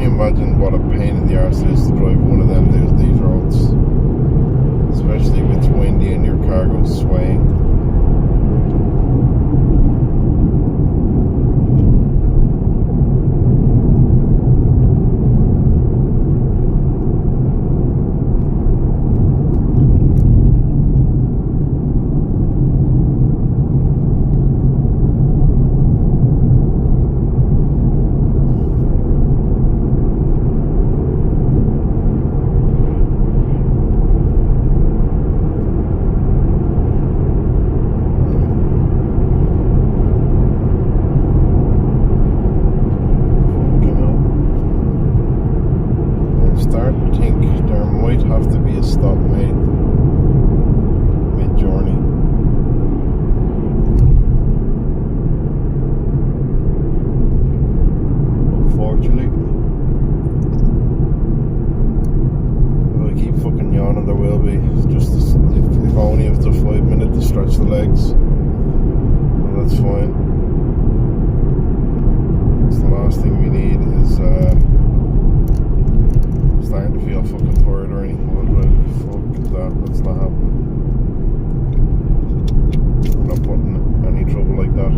A: Imagine what a pain in the arse it is to drive one of them these roads, especially if it's windy and your car goes swaying. Starting to think there might have to be a stop made mid-journey. Unfortunately, if I keep fucking yawning, there will be. It's just if only if it's a 5 minute to stretch the legs. Well, that's fine. It's the last thing we need is starting to feel fucking tired or anything. Fuck that, that's not happening. I'm not putting any trouble like that.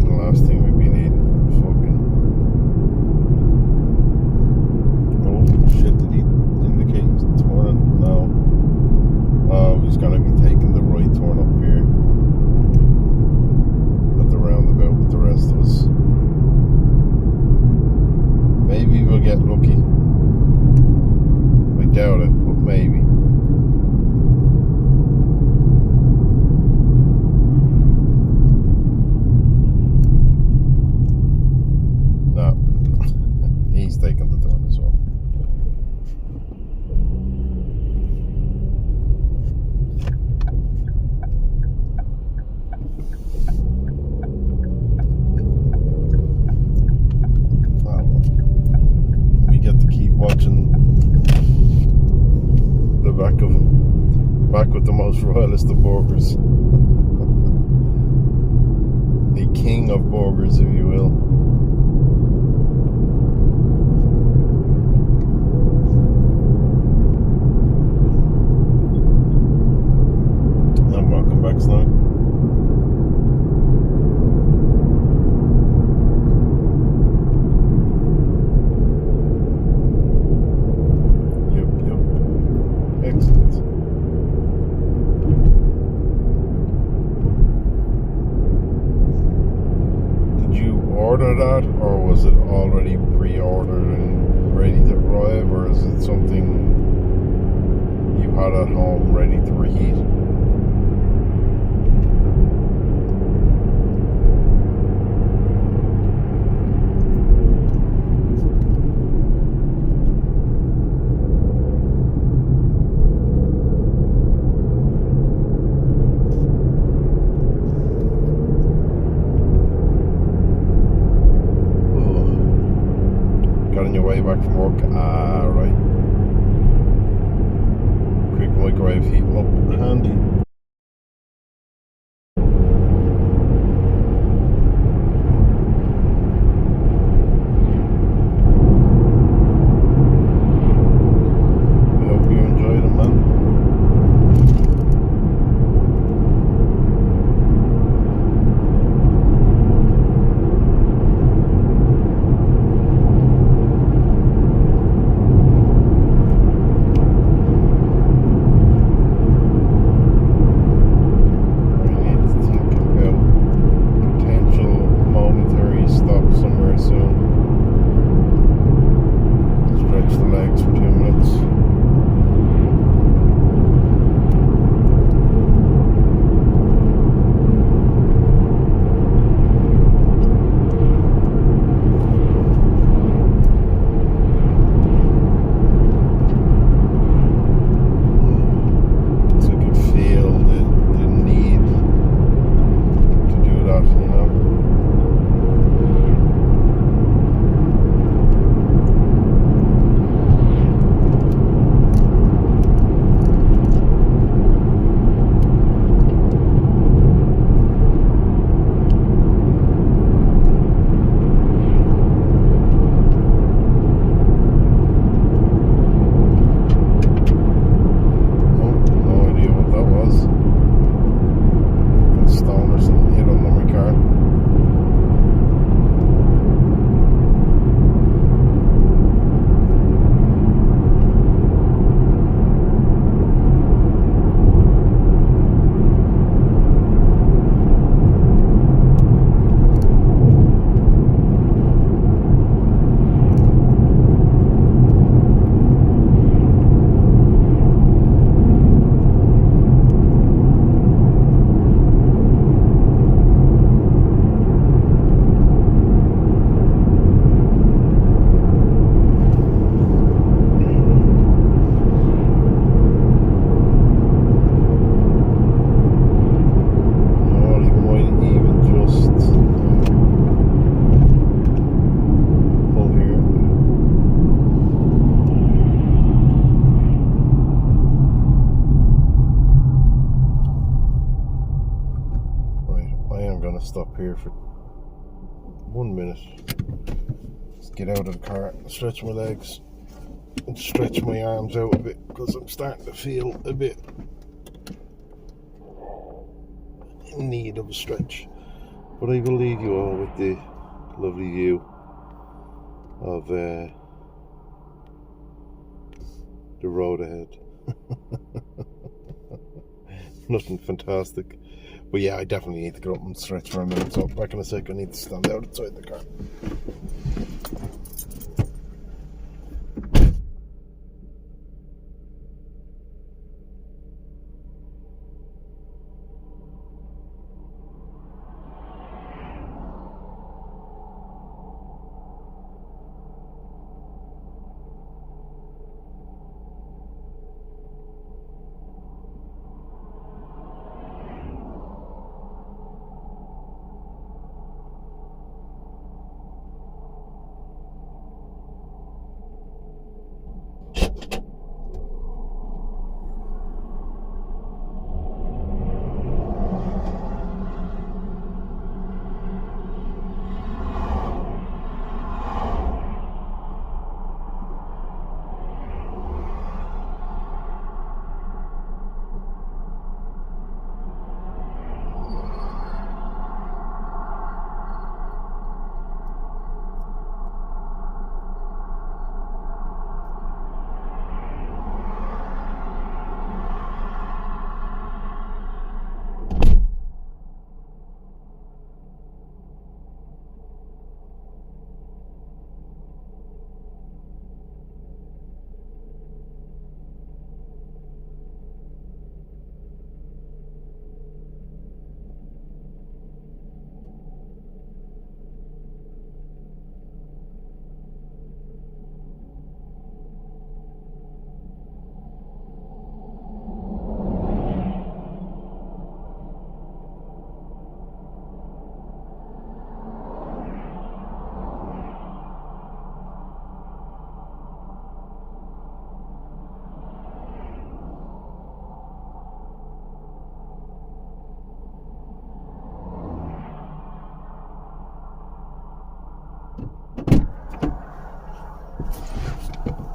A: The last thing we get lucky. I doubt it, but maybe. No. He's taking the turn as well. We get to keep watching the back of him. Back with the most royalist of burgers. A king of burgers, if you will. And welcome back, Snow. Excellent. Did you order that, or was it already pre-ordered and ready to arrive, or is it something you had at home ready to reheat? On your way back from work? Ah, right. Quick microwave, heat them up, handy. I hope you enjoyed them, man. Stop here for 1 minute. Just get out of the car, stretch my legs, and stretch my arms out a bit because I'm starting to feel a bit in need of a stretch. But I will leave you all with the lovely view of the road ahead. Nothing fantastic. But yeah, I definitely need to get up and stretch for a minute. So back in a sec, I need to stand outside the car.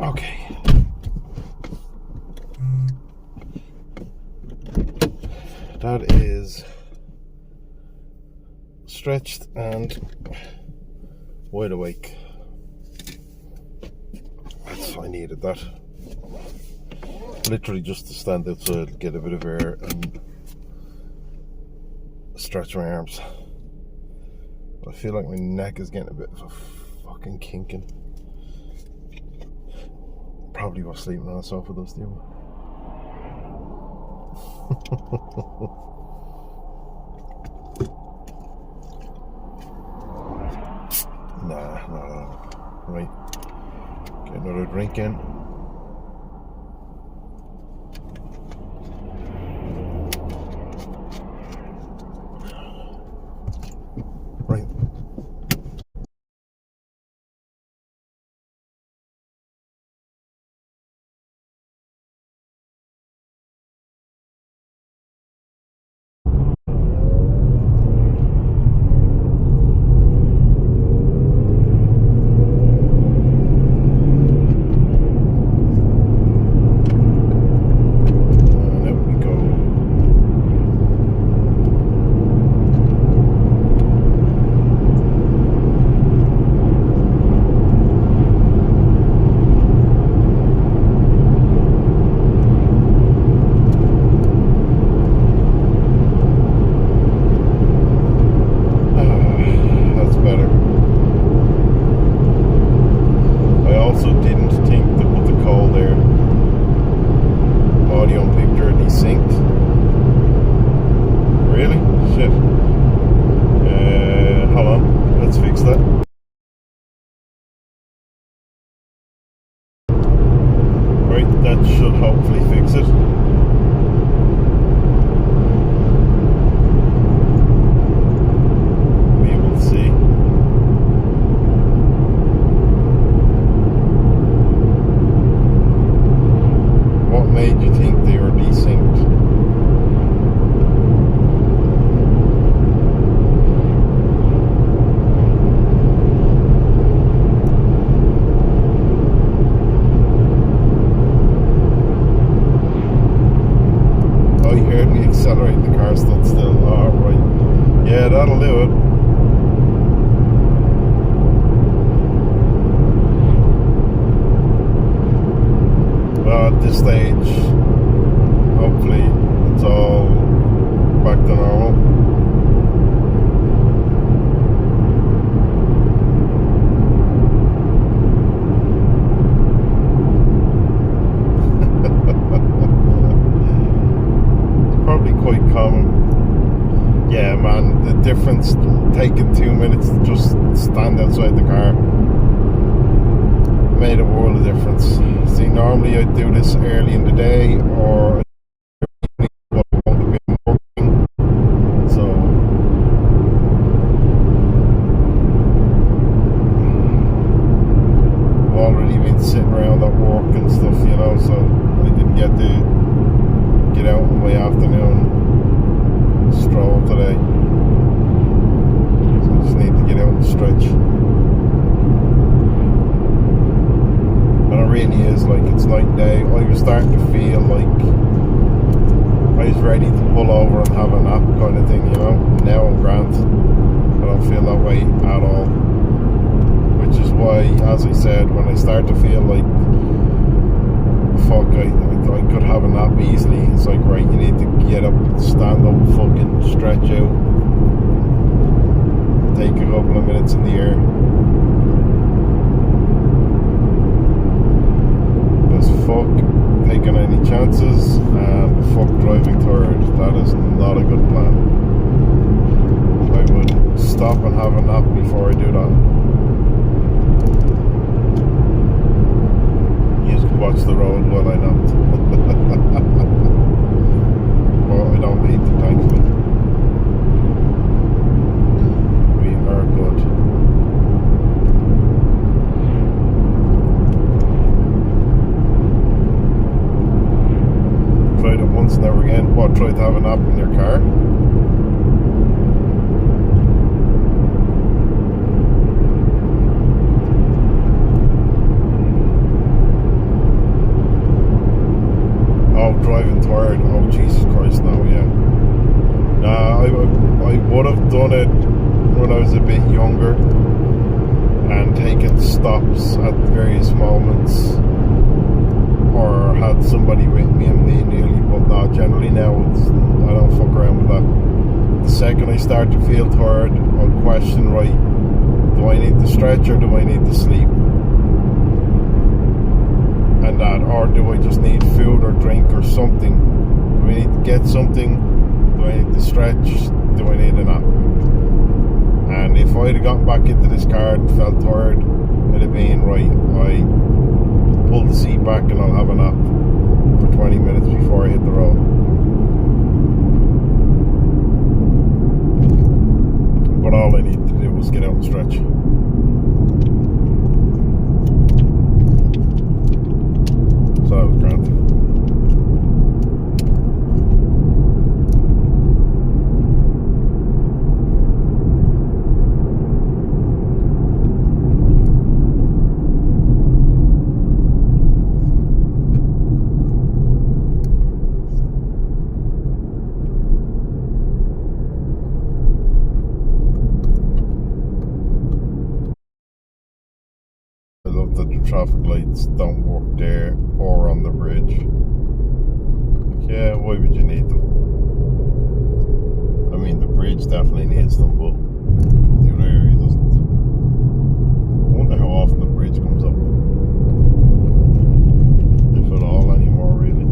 A: Okay. That is stretched and wide awake. I needed that. Literally just to stand outside, get a bit of air and stretch my arms. I feel like my neck is getting a bit of a fucking kinking. Probably was sleeping on a sofa though, Steve. Nah. Right. Get another drink in. Right. That should hopefully fix it. We will see. What made you think they were desynced? Accelerate the car stood still. Oh, right. Yeah, that'll do it. Well, at this stage, hopefully it's all back to normal. Quite common. Yeah, man, the difference taking 2 minutes to just stand outside the car made a world of difference. See, normally I'd do this early in the day or but I won't have been working, so I've already been sitting around at work and stuff, you know, so I didn't get to get out in my afternoon stroll today, so I just need to get out and stretch. And it really is like it's night and day. I was starting to feel like I was ready to pull over and have a nap kind of thing, you know. Now I'm grand. I don't feel that way at all, which is why, as I said, when I start to feel like fuck, I could have a nap easily, it's like, right, you need to get up, stand up, fucking stretch out, take a couple of minutes in the air, because fuck taking any chances and fuck driving tired. That is not a good plan. I would stop and have a nap before I do that. Watch the road while I napped. Well, I don't need to, thankfully. We are good. Tried it once, never again. What, try to have a nap in your car? tired. Oh Jesus Christ, no, yeah. Nah, I would have done it when I was a bit younger and taken stops at various moments, or had somebody with me immediately. But no, generally now I don't fuck around with that. The second I start to feel tired, I'll question, right, do I need to stretch or do I need to sleep? And that, or do I just need food or drink or something? Do I need to get something? Do I need to stretch? Do I need a nap? And if I'd have gotten back into this car and felt tired, it'd have been, right, I pull the seat back and I'll have a nap for 20 minutes before I hit the road. But all I needed to do was get out and stretch. So that was grand. I love that the traffic lights don't work there or on the bridge. Yeah, why would you need them? I mean, the bridge definitely needs them, but the other area doesn't. I wonder how often the bridge comes up. If at all anymore, really.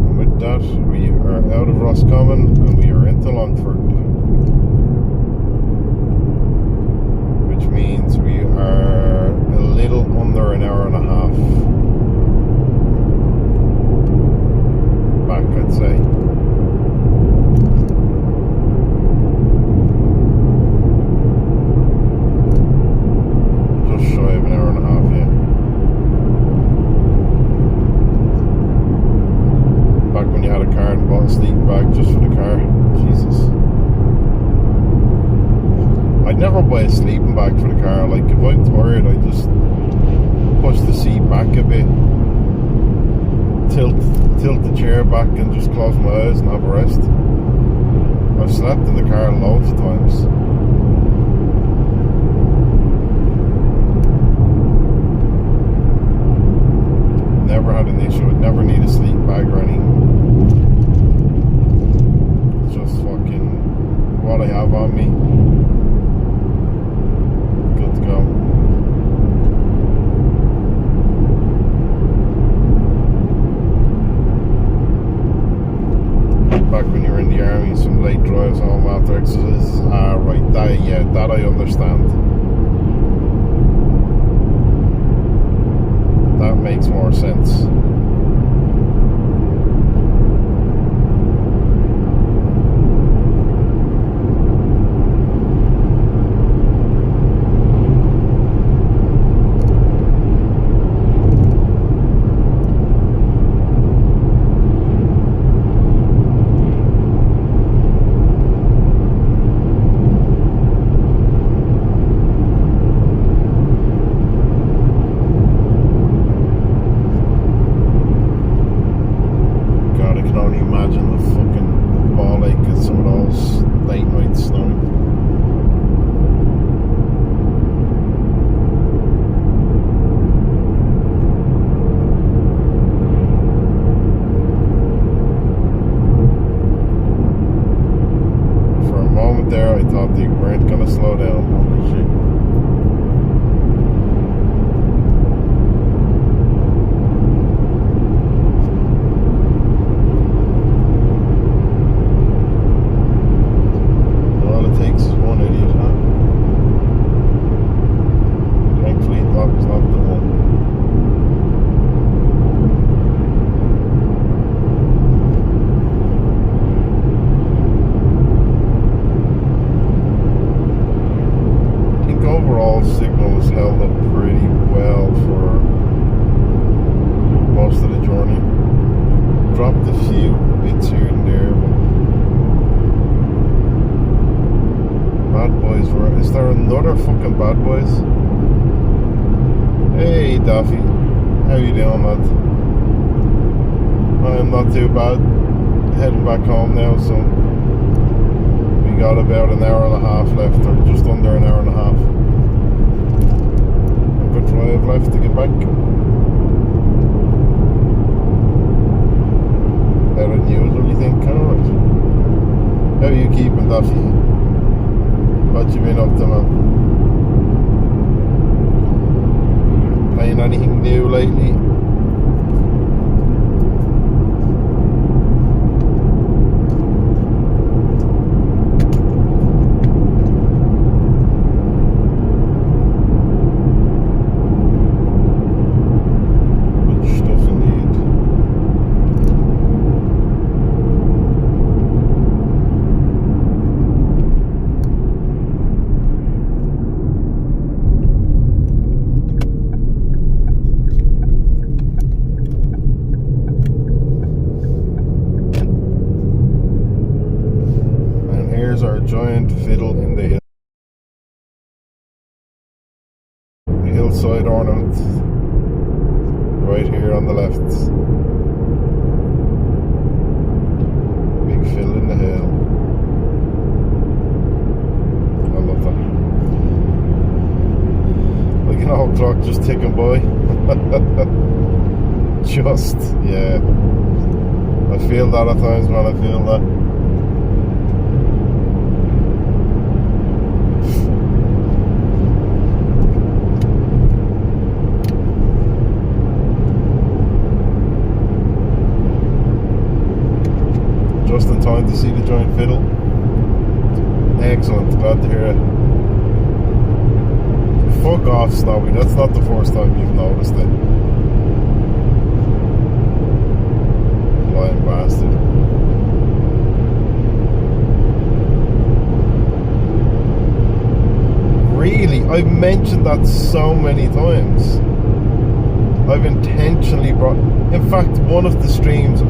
A: And with that, we are out of Roscommon and we are into Longford. Which means we are a little under an hour and a half back, I'd say. Just shy of an hour and a half, yeah. Back when you had a car and bought a sleeping bag just for the car. Jesus. I'd never buy a sleeping bag for the car. Like, if I'm tired, I just push the seat back a bit, tilt the chair back and just close my eyes and have a rest. I've slept in the car loads of times. Never had an issue. I'd never need a sleeping bag or anything. It's just fucking what I have on me. Good to go. Back when you were in the army, some late drives home after exercises. Ah, right, that I understand. That makes more sense. There, I thought they weren't gonna slow down. Holy shit. All it takes is one idiot, huh? Thankfully, that was not the one. Overall, signal is held up pretty well for most of the journey. Dropped a few bits here and there, but Bad Boys were. Is there another fucking Bad Boys? Hey Duffy, how you doing, lad? I'm not too bad. Heading back home now, so we got about an hour and a half left, or just under an hour and a half of a drive left to get back. Out of news, what do you think? Alright. How are you keeping, Duffy? What you been up to, man? Playing anything new lately? Our giant fiddle in the hill. The hillside ornament right here on the left. Big fiddle in the hill. I love that. Like an old clock just ticking by. Just, yeah. I feel that at times, man. I feel that. Just in time to see the giant fiddle. Excellent, glad to hear it. Fuck off, Snowy, that's not the first time you've noticed it. Lying bastard. Really? I've mentioned that so many times. I've intentionally brought... In fact, one of the streams,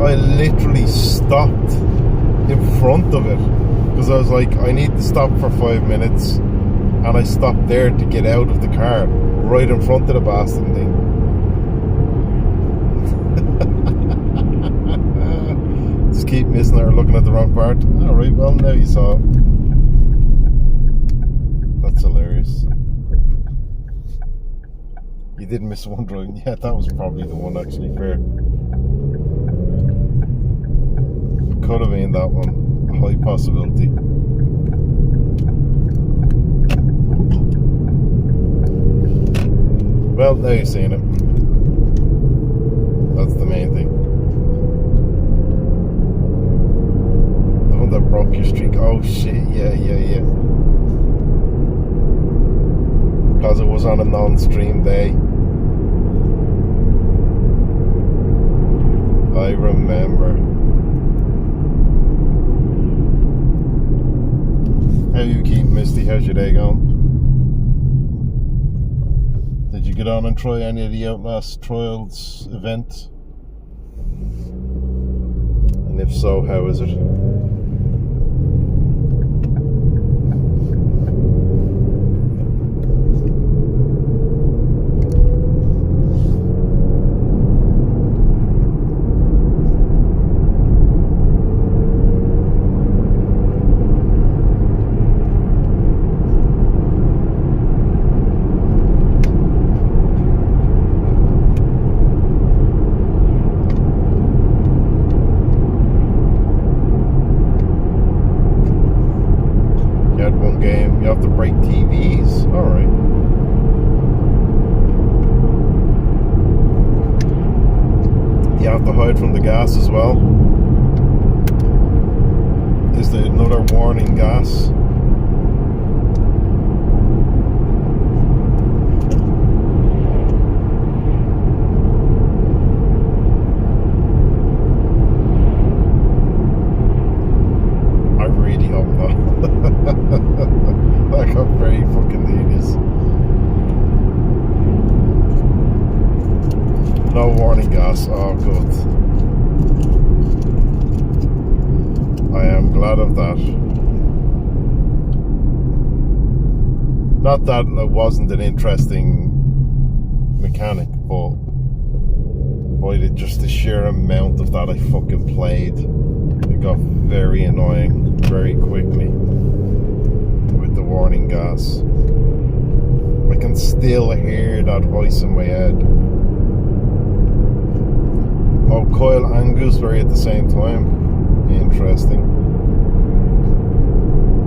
A: I literally stopped in front of it because I was like, I need to stop for 5 minutes, and I stopped there to get out of the car right in front of the bastard thing. Just keep missing her, looking at the wrong part. Alright, well now you saw it. That's hilarious. You did miss one driving. Yeah, that was probably the one, actually. Fair. Could have been that one. A high possibility. Well, now you've seen it. That's the main thing. The one that broke your streak. Oh shit, yeah. Because it was on a non-stream day. I remember. How you keep, Misty? How's your day going? Did you get on and try any of the Outlast Trials event? And if so, how is it? You have to break TVs. Alright. You have to hide from the gas as well. Is there another warning gas? I really hope not. That got very fucking tedious. No warning gas. Oh, good. I am glad of that. Not that it wasn't an interesting mechanic, but boy, just the sheer amount of that I fucking played, it got very annoying very quickly with the warning gas. I can still hear that voice in my head. Oh, Coil and Gooseberry at the same time. Interesting.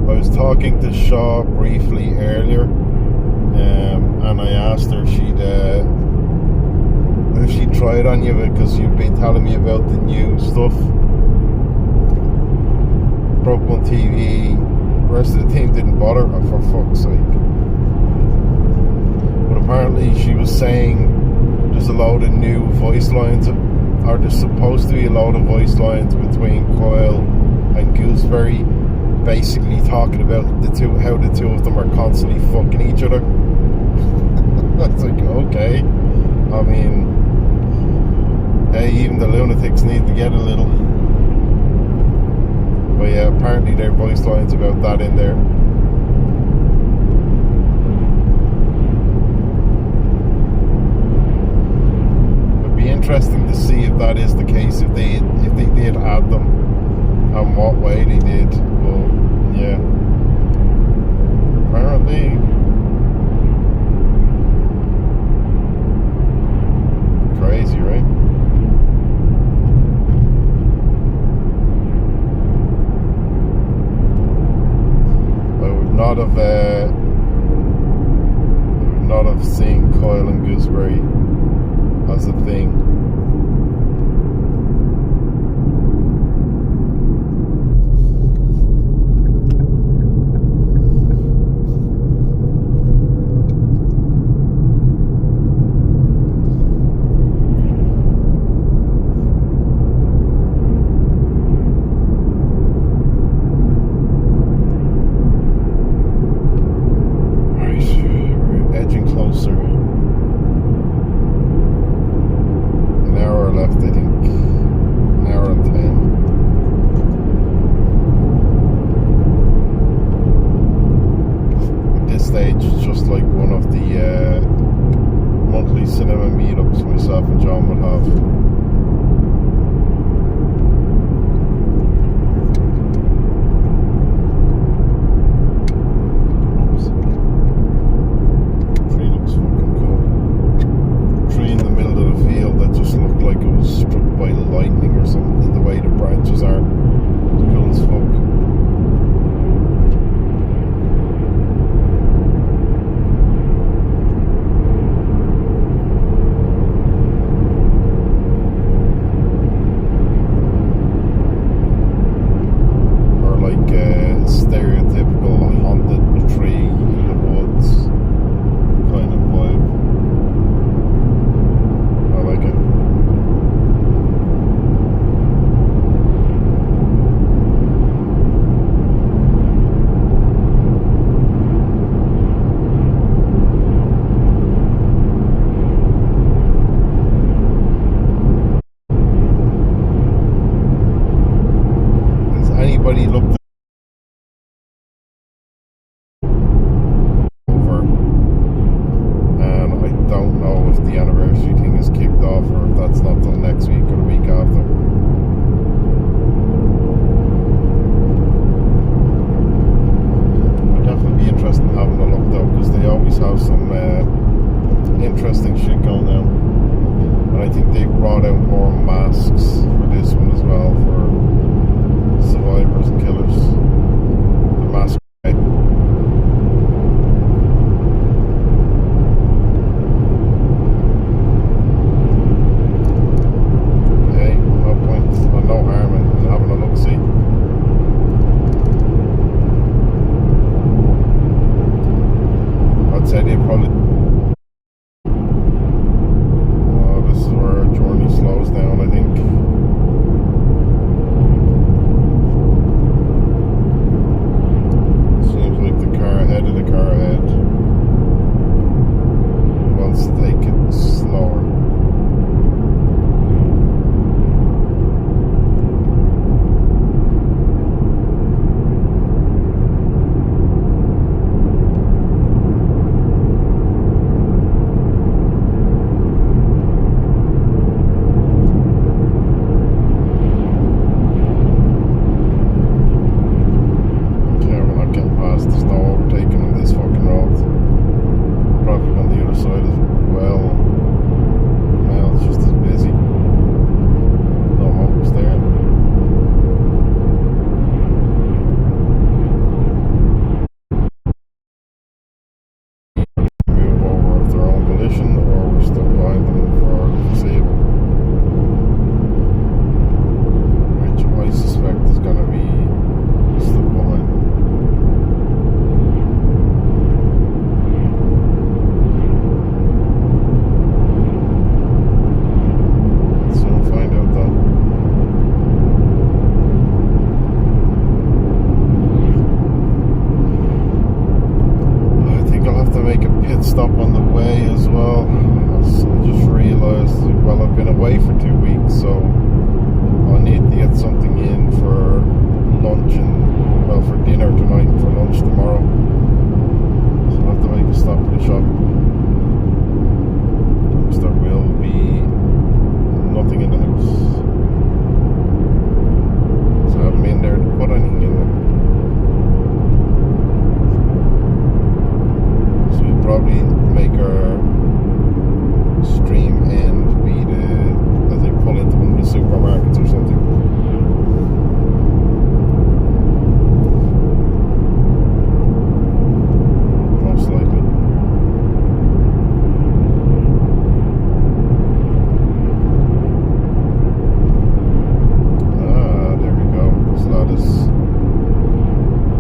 A: I was talking to Shaw briefly earlier, and I asked her if she'd try it on you, because you've been telling me about the new stuff. Broke one TV, the rest of the team didn't bother. Oh, for fuck's sake. But apparently she was saying there's a load of new voice lines, or there's supposed to be a load of voice lines between Coil and Gooseberry, basically talking about how the two of them are constantly fucking each other. I was like, okay. I mean, hey, even the lunatics need to get a little. But yeah, apparently there are voice lines about that in there. It'd be interesting to see if that is the case, if they did add them, and what way they did. But yeah, apparently. Crazy, right? I would not have seen Coil and Gooseberry as a thing.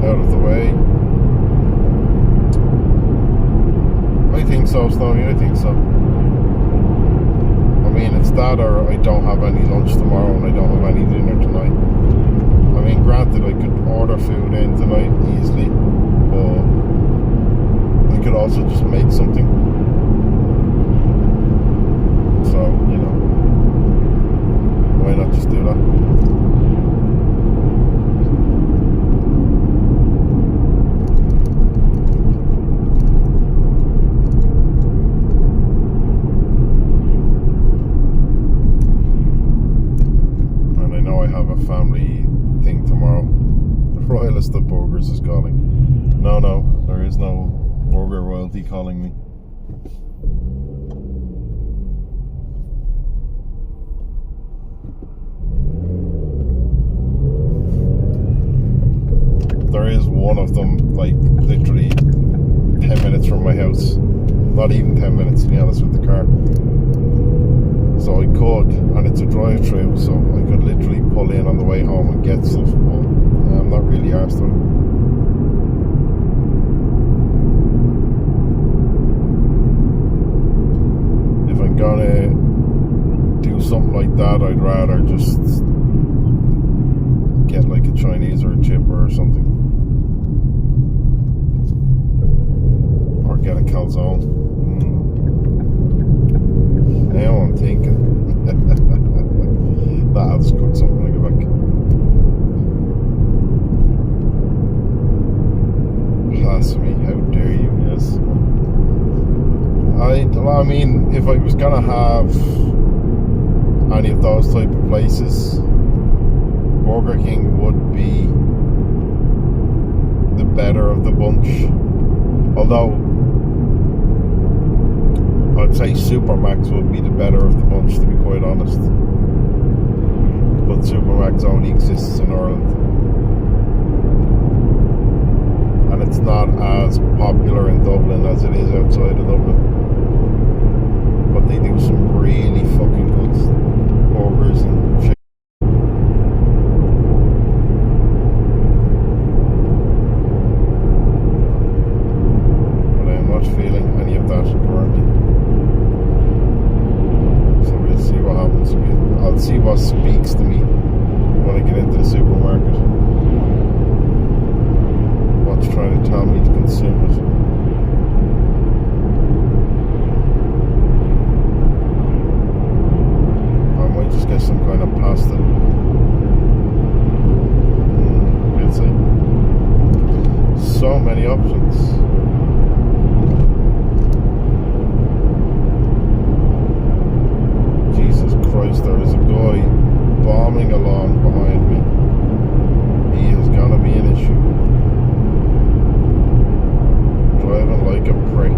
A: out of the way. I think so, Stoney, I think so. I mean, it's that or I don't have any lunch tomorrow and I don't have any dinner tonight. I mean, granted, I could order food in tonight easily, but I could also just make something. So, you know, why not just do that? Family thing tomorrow. The royalist of burgers is calling. No, there is no burger royalty calling me. There is one of them, like literally 10 minutes from my house. Not even 10 minutes, to be honest, with the car. So I could, and it's a drive-through, so I could literally pull in on the way home and get stuff, but I'm not really arsed on it. If I'm gonna do something like that, I'd rather just get like a Chinese or a chipper or something. Or get a calzone. Now I'm thinking. Nah, I'll just cook something when I get back. Blasphemy, how dare you, yes. I mean, if I was gonna have any of those type of places, Burger King would be the better of the bunch. Although I'd say Supermax would be the better of the bunch, to be quite honest. But Supermax only exists in Ireland. And it's not as popular in Dublin as it is outside of Dublin. But they do some really fucking good burgers and chicken. But I'm not feeling any of that currently. I'll see what speaks to me when I get into the supermarket. What's trying to tell me to consume it. I might just get some kind of pasta. We'll see. So many options. There is a guy bombing along behind me. He is gonna be an issue. Driving like a prick.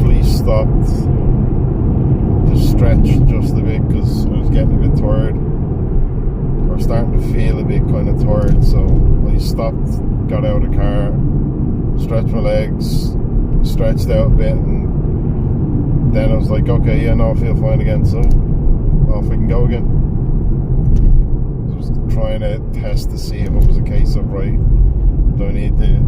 A: thankfully stopped to stretch just a bit because I was getting a bit tired, or starting to feel a bit kind of tired. So I stopped, got out of the car, stretched my legs, stretched out a bit, and then I was like, okay, yeah, no, I feel fine again, so off we can go again. Just trying to test to see if it was a case of, right, do I need to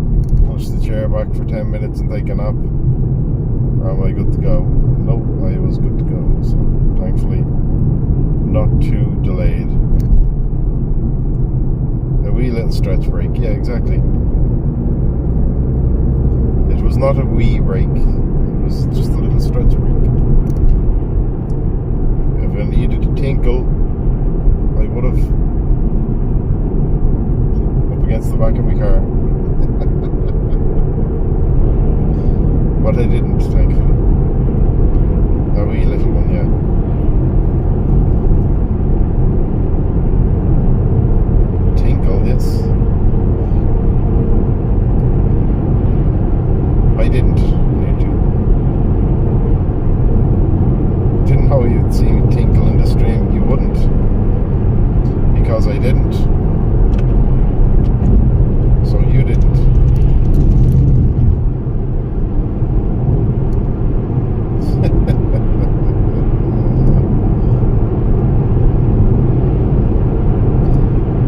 A: push the chair back for 10 minutes and take a nap, or am I good to go? Nope, I was good to go, so thankfully not too delayed. A wee little stretch break, yeah, exactly. It was not a wee break, it was just a little stretch break. If I needed to tinkle, I would have up against the back of my car. But I didn't, thankfully. A wee little one, yeah. Tinkle, yes. I didn't need to. Didn't know you'd see me tinkle in the stream. You wouldn't, because I didn't. So you didn't.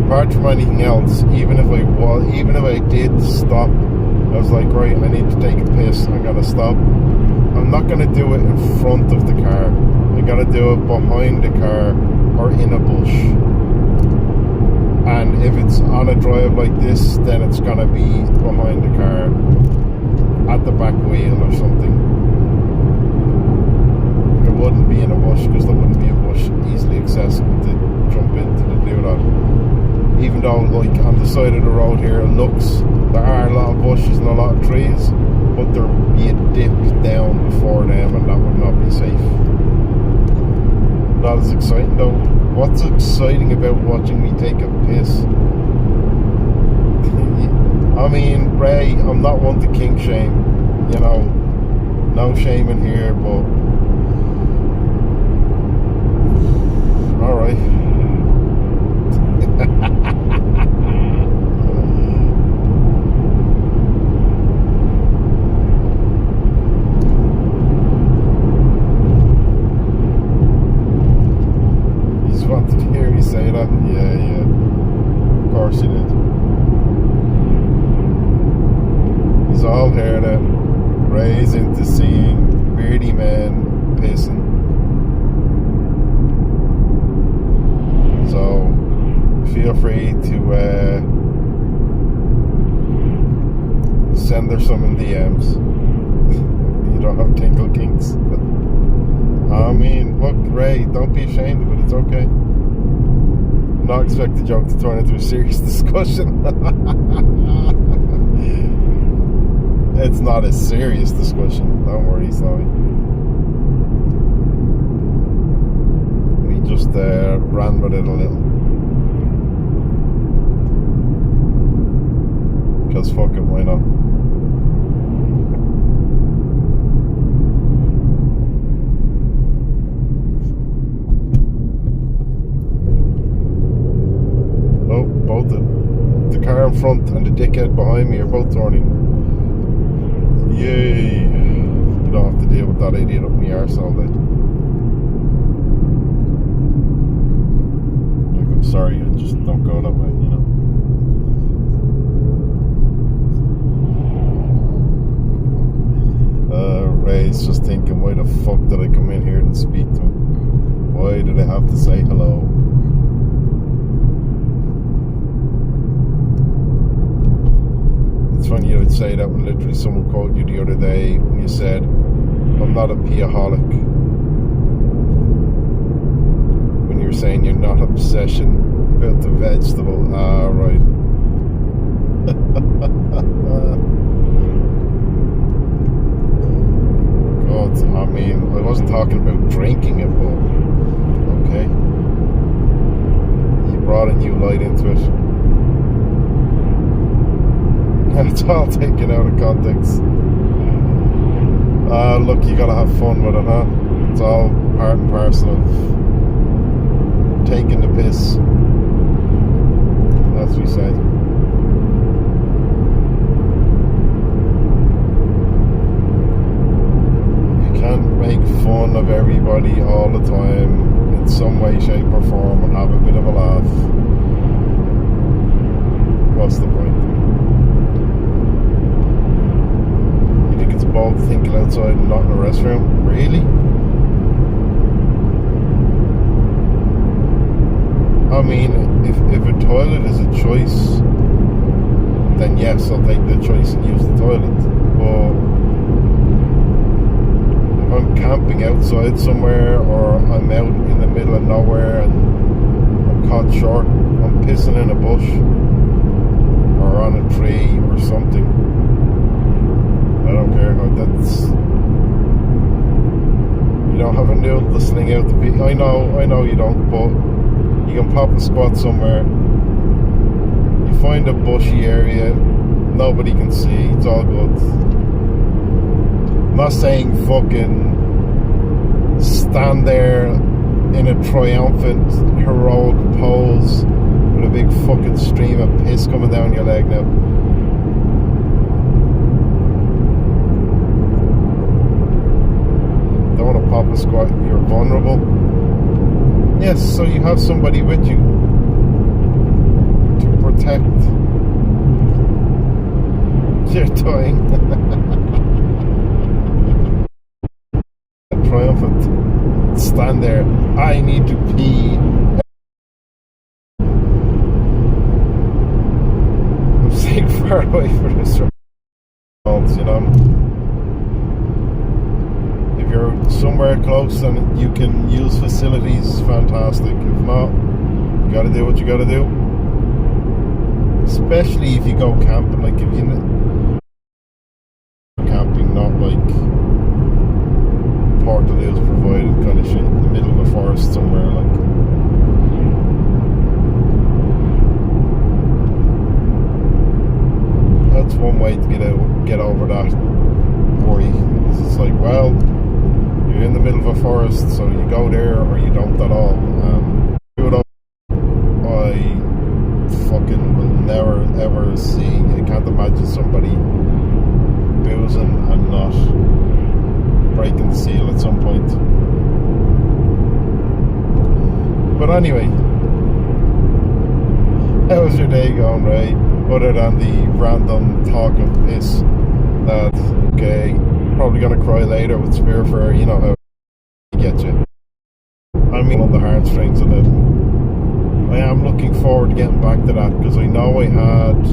A: Apart from anything else, even if I did stop, I was like, right, I need to take a piss, I'm gonna stop. I'm not gonna do it in front of the car. I'm gonna do it behind the car or in a bush. And if it's on a drive like this, then it's gonna be behind the car at the back wheel or something. It wouldn't be in a bush, because there wouldn't be a bush easily accessible to jump into to do that. Even though, like, on the side of the road here, it looks, there are a lot of bushes and a lot of trees, but there would be a dip down before them, and that would not be safe. Not as exciting though. What's exciting about watching me take a piss? I mean, Ray, I'm not one to kink shame, you know, no shame in here, but alright. Wanted to hear me say that? Yeah. Of course he did. He's all here that Ray's into seeing beardy men pissing. So feel free to send her some in DMs. You don't have tinkle kinks. I mean, look, Ray, don't be ashamed of it, it's okay. Not expect the joke to turn into a serious discussion. It's not a serious discussion, don't worry, Snowy. We just ran with it a little. Because fuck it, why not? Both the car in front and the dickhead behind me are both turning. Yay! You don't have to deal with that idiot up my arse all day. Look, I'm sorry, I just don't go that way, you know. Ray's just thinking, why the fuck did I come in here and speak to him? Why did I have to say hello? It's funny you'd say that when literally someone called you the other day when you said, I'm not a peaholic. When you were saying you're not obsession about the vegetable. Ah, right. God, I mean, I wasn't talking about drinking it, but okay. You brought a new light into it. It's all taken out of context. Look, you gotta have fun with it, huh? It's all part and parcel of taking the piss, as we say. You can't make fun of everybody all the time in some way, shape or form and have a bit of a laugh. What's the point? You think it's bold thinking outside and not in a restroom? Really? I mean, if a toilet is a choice, then yes, I'll take the choice and use the toilet. But if I'm camping outside somewhere, or I'm out in the middle of nowhere and I'm caught short, I'm pissing in a bush or on a tree or something, I don't care. That's, you don't have a noodle to sling out the pee. I know you don't, but you can pop a squat somewhere. You find a bushy area, nobody can see, it's all good. I'm not saying fucking stand there in a triumphant, heroic pose with a big fucking stream of piss coming down your leg now. Don't want to pop a squat, you're vulnerable. Yes, so you have somebody with you to protect. You're dying. Triumphant. Stand there. I need to pee. I'm staying far away from this, you know. If you're somewhere close and you can use facilities, fantastic. If not, you gotta do what you gotta do. Especially if you go camping, like if you camping, not like Portaloos provided kind of shit in the middle of a forest somewhere, like. That's one way to get over that worry. It's like, well, you're in the middle of a forest, so you go there or you don't at all. I fucking will never ever see. I can't imagine somebody boozing and not breaking the seal at some point. But anyway, how's your day going, Ray? Other than the random talk of piss that, okay, probably gonna cry later with Spearfare, you know how I get you. I mean, on the heartstrings of it. I am looking forward to getting back to that, because I know I had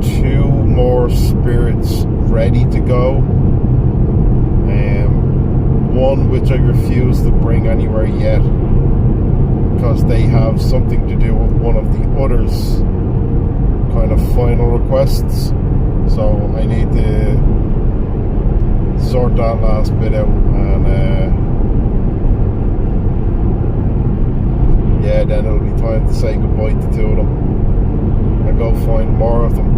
A: 2 more spirits ready to go. One which I refuse to bring anywhere yet, because they have something to do with one of the others' kind of final requests. So I need to sort that last bit out, and yeah, then it'll be time to say goodbye to 2 of them and go find more of them.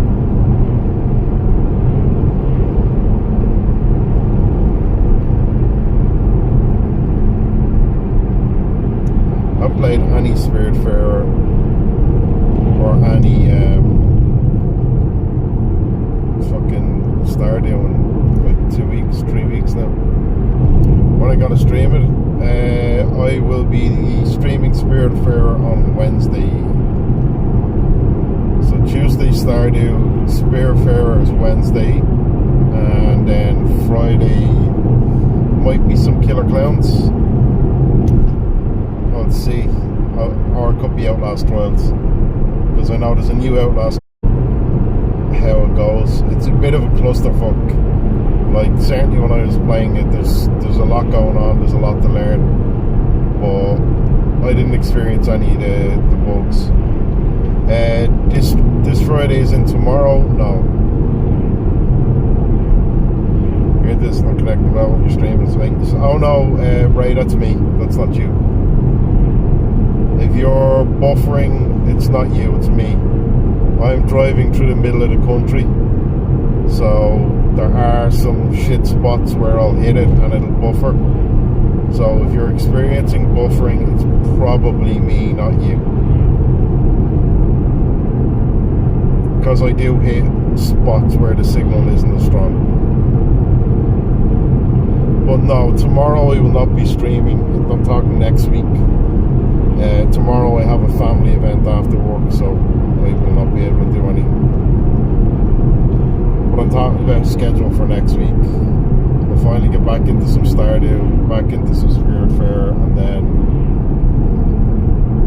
A: I haven't played any Spiritfarer or any fucking Stardew in like 2 weeks, 3 weeks now. When I gonna stream it? I will be streaming Spiritfarer on Wednesday. So Tuesday Stardew, Spiritfarer is Wednesday, and then Friday might be some Killer Clowns. Let's see, or it could be Outlast Trials, because I know there's a new Outlast. How it goes, it's a bit of a clusterfuck. Like, certainly when I was playing it, there's a lot going on, there's a lot to learn, but I didn't experience any of the bugs. This Friday is in tomorrow. No, this is not connecting well with your stream. It's like, oh no, Ray, that's me, that's not you. If you're buffering, it's not you, it's me. I'm driving through the middle of the country, so there are some shit spots where I'll hit it and it'll buffer. So if you're experiencing buffering, it's probably me, not you. Because I do hit spots where the signal isn't as strong. But no, tomorrow I will not be streaming. I'm talking next week. Tomorrow I have a family event after work, so I will not be able to do anything. But I'm talking about schedule for next week. We'll finally get back into some Stardew, back into some Spiritfarer, and then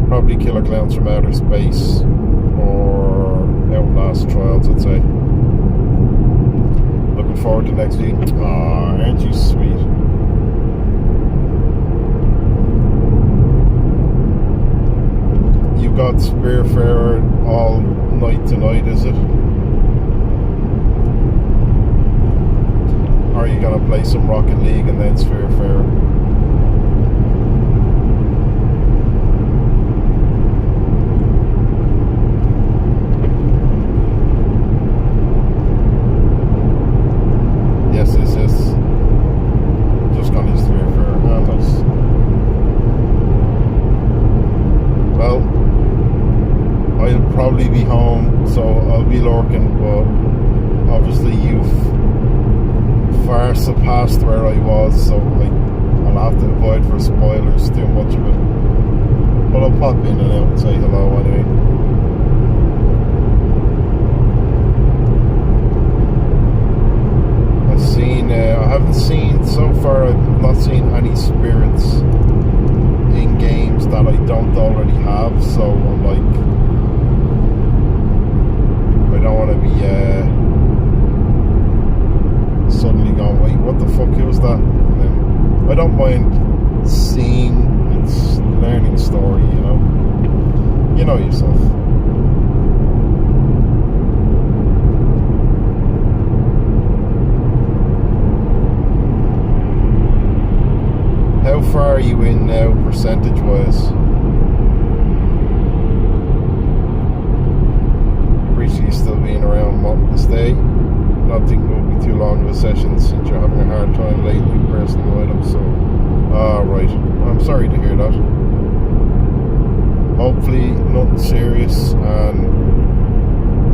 A: probably Killer Clowns from Outer Space or Outlast Trials, I'd say. Looking forward to next week. Aw, aren't you sweet? You've got Spiritfarer all night tonight, is it? Or are you gonna play some Rocket League and then Spiritfarer? Yes, yes, yes. Just gonna use Spiritfarer. Ah, nice. Well, I'll probably be home, so I'll be lurking, but obviously you've far surpassed where I was, so I'll have to avoid for spoilers too much of it. But I'll pop in and out and say hello anyway. I haven't seen so far. I've not seen any spirits in games that I don't already have, so I'm like, I don't want to be suddenly going, wait, what the fuck was that? And then I don't mind seeing its learning story, you know yourself. How far are you in now, percentage-wise? Appreciate you still being around wanting to stay. Not thinking it will be too long of a session since you're having a hard time lately pressing the items, so... right. I'm sorry to hear that. Hopefully nothing serious and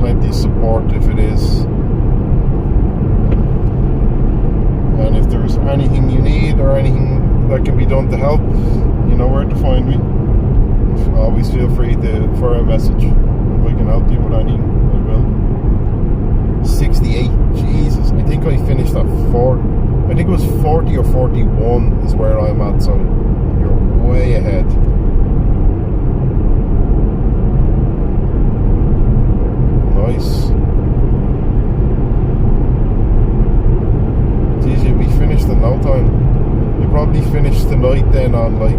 A: plenty of support if it is. And if there's anything you need or anything that can be done to help, you know where to find me. Always feel free to fire a message. If I can help you with anything, I will. 68, Jesus. I think I finished at 4. I think it was 40 or 41 is where I'm at, so you're way ahead. Nice. Geez, you'll be finished in no time. You'll probably finish tonight then on like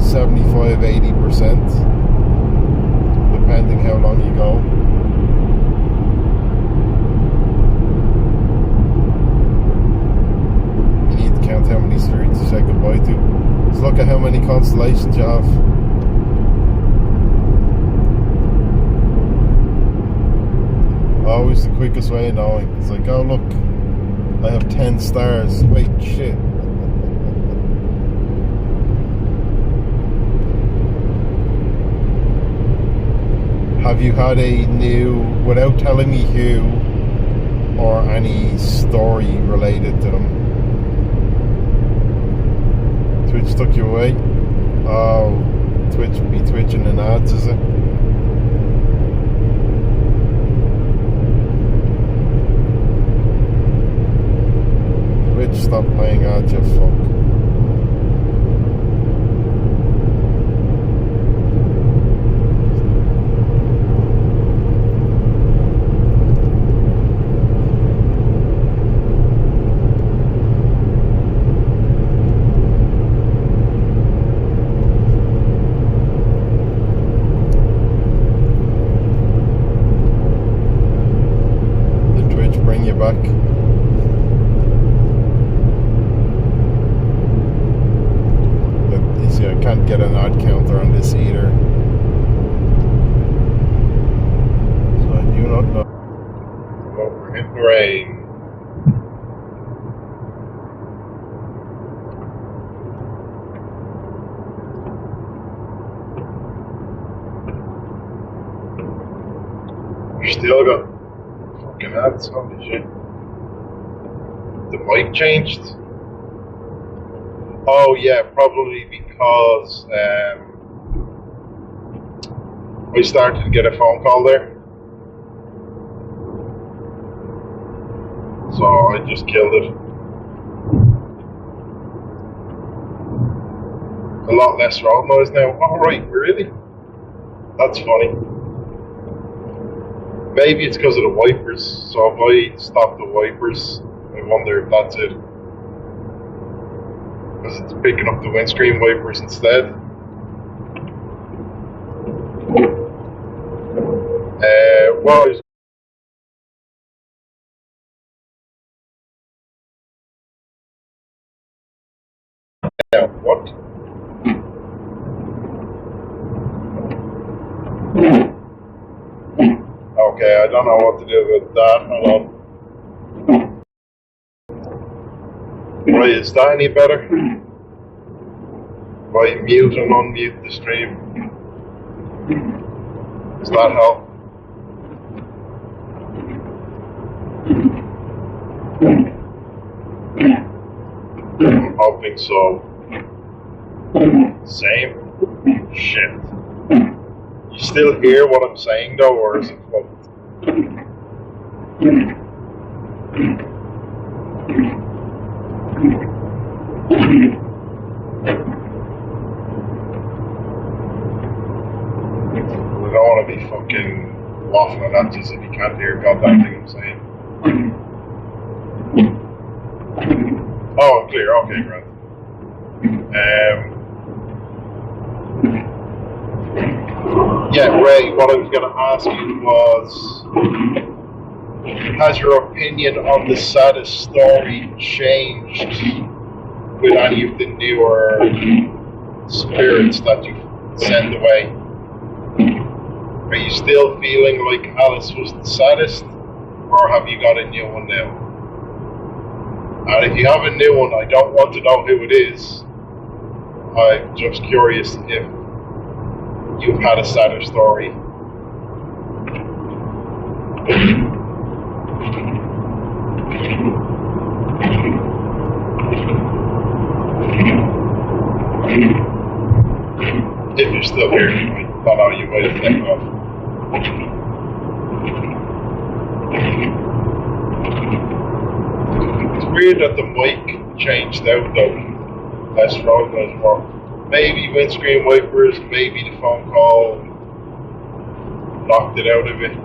A: 75-80%, depending how long you go. You need to count how many spirits you say goodbye to. Just look at how many constellations you have. Always the quickest way of knowing. It's like, oh look, I have 10 stars. Wait, shit. Have you had a new, without telling me who or any story related to them? Twitch took you away? Oh, Twitch be twitching in ads, is it? Twitch, stop playing ads, you fuck. Back. Look, you see, I can't get an ad counter on this either, so I do not know. Oh, we're hitting rain. still got fucking ads, holy shit. The mic changed? Oh yeah, probably because I started to get a phone call there. So I just killed it. A lot less road noise now. Alright, really? That's funny. Maybe it's because of the wipers. So if I stop the wipers, I wonder if that's it. Because it's picking up the windscreen wipers instead. Well, yeah, what? Okay, I don't know what to do with that. Hold on. Right, is that any better? Right, mute and unmute the stream. Does that help? I'm hoping so. Same? Shit. You still hear what I'm saying though, or is it fucked? We don't want to be fucking waffling at you if you can't hear goddamn thing I'm saying. Oh, I'm clear. Okay, great. Yeah, Ray, what I was going to ask you was, has your opinion on the saddest story changed with any of the newer spirits that you send away? Are you still feeling like Alice was the saddest, or have you got a new one now? And if you have a new one, I don't want to know who it is. I'm just curious if you've had a sadder story. If you're still here, I don't know, you might have taken off. It's weird that the mic changed out though. Less road noise, more. Maybe windscreen wipers, maybe the phone call knocked it out of it.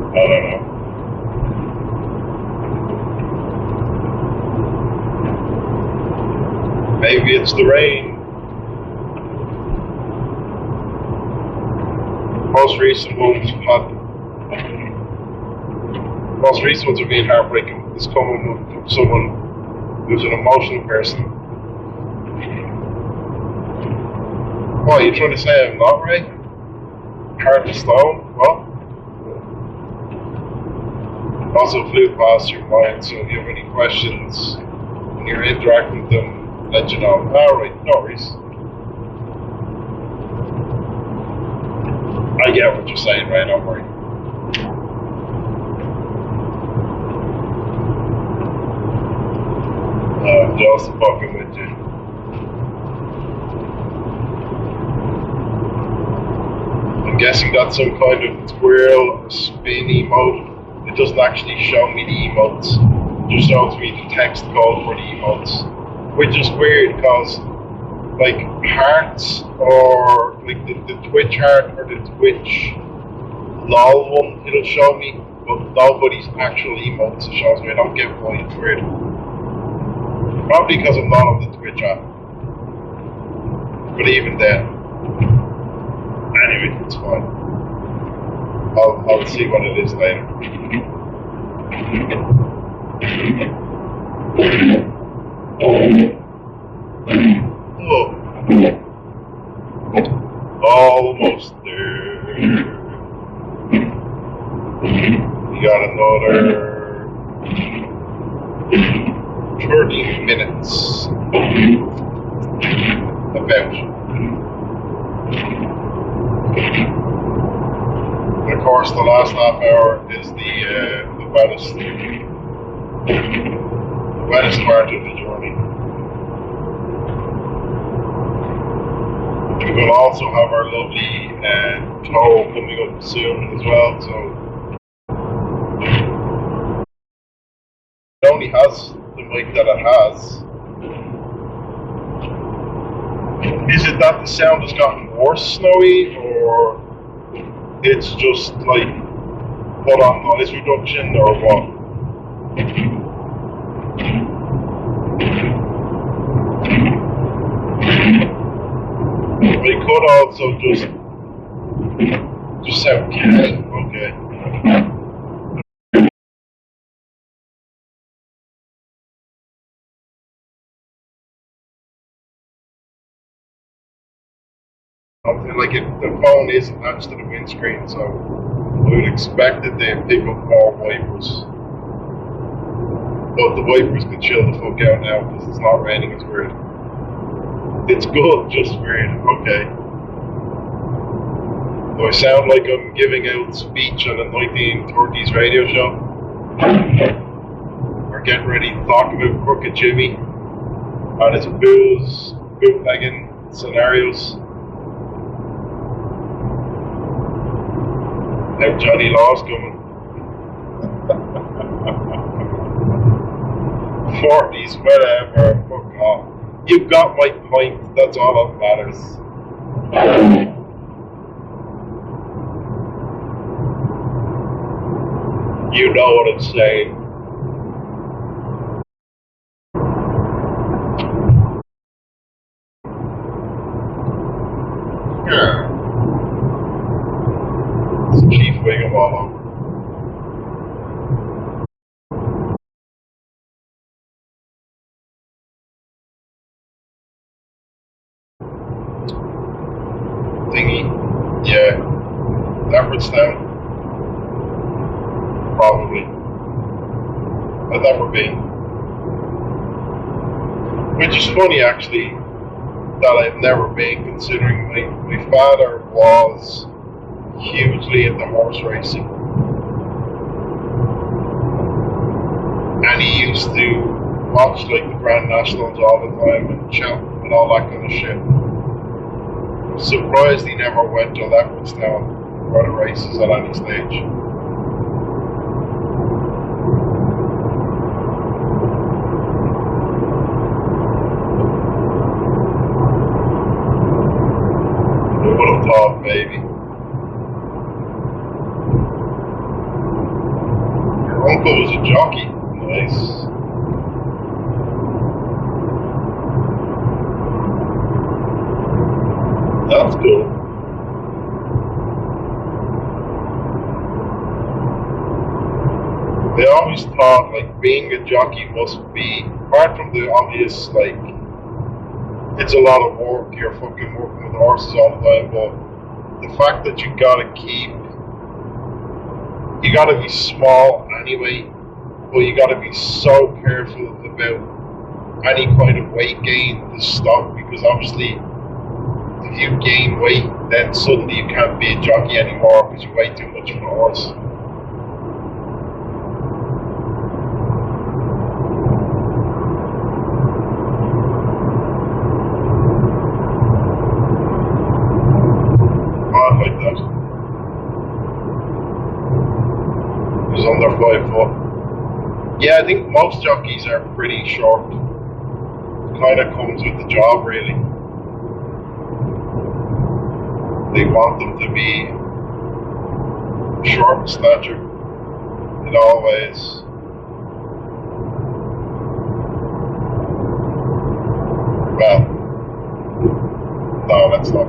A: I don't know. Maybe it's the rain. Most recent ones are being heartbreaking. It's coming from someone who's an emotional person. What, are you trying to say I'm not right? Heart of stone? What? Also flew past your mind, so if you have any questions when you're interacting with them, let you know. Alright, no worries. I get what you're saying, right? Don't worry. I'm just fucking with you. I'm guessing that's some kind of squirrel or spin emote. It doesn't actually show me the emotes. It just shows me the text code for the emotes. Which is weird because like hearts or like the Twitch heart or the Twitch lol one, it'll show me, but nobody's actual emotes it shows me. I don't get why it's weird. Probably because I'm not on the Twitch app. But even then. Anyway, it's fine. I'll see what it is later. Oh. Almost there. We got another 30 minutes. About. course, the last half hour is the wettest part of the journey. We will also have our lovely tow coming up soon as well, so it only has the mic that it has. Is it that the sound has gotten worse, Snowy, or it's just like put on noise reduction, or what? We could also just sound cat. Okay. Like if the phone is attached to the windscreen, so I would expect that they pick up more wipers. But the wipers can chill the fuck out now because it's not raining as weird. It's good, just weird. Okay. Do I sound like I'm giving out speech on a 1930s radio show? We're getting ready to talk about Crooked Jimmy and his bootlegging scenarios. Now Johnny Law's coming. 40s, whatever, fuck off. You got my point, that's all that matters. You know what I'm saying. Yeah. It's Chief Wiggum all over. Thingy. Yeah. Leopardstown. Probably. I've never been. Which is funny actually that I've never been, considering my father was hugely into horse racing. And he used to watch like the Grand Nationals all the time and Cheltenham and all that kind of shit. I'm surprised he never went to Leopardstown for the races at any stage. Who would have thought, maybe? Your uncle was a jockey. Nice. That's cool. They always thought like being a jockey must be, apart from the obvious like it's a lot of work, you're fucking working with horses all the time, but the fact that you gotta be small anyway, but you gotta be so careful about any kind of weight gain to stop, because obviously if you gain weight, then suddenly you can't be a jockey anymore because you weigh too much for a horse. Like that. He's under 5 foot. Yeah, I think most jockeys are pretty short. Kind of comes with the job, really. They want them to be short in stature in all ways. Well, no, that's not.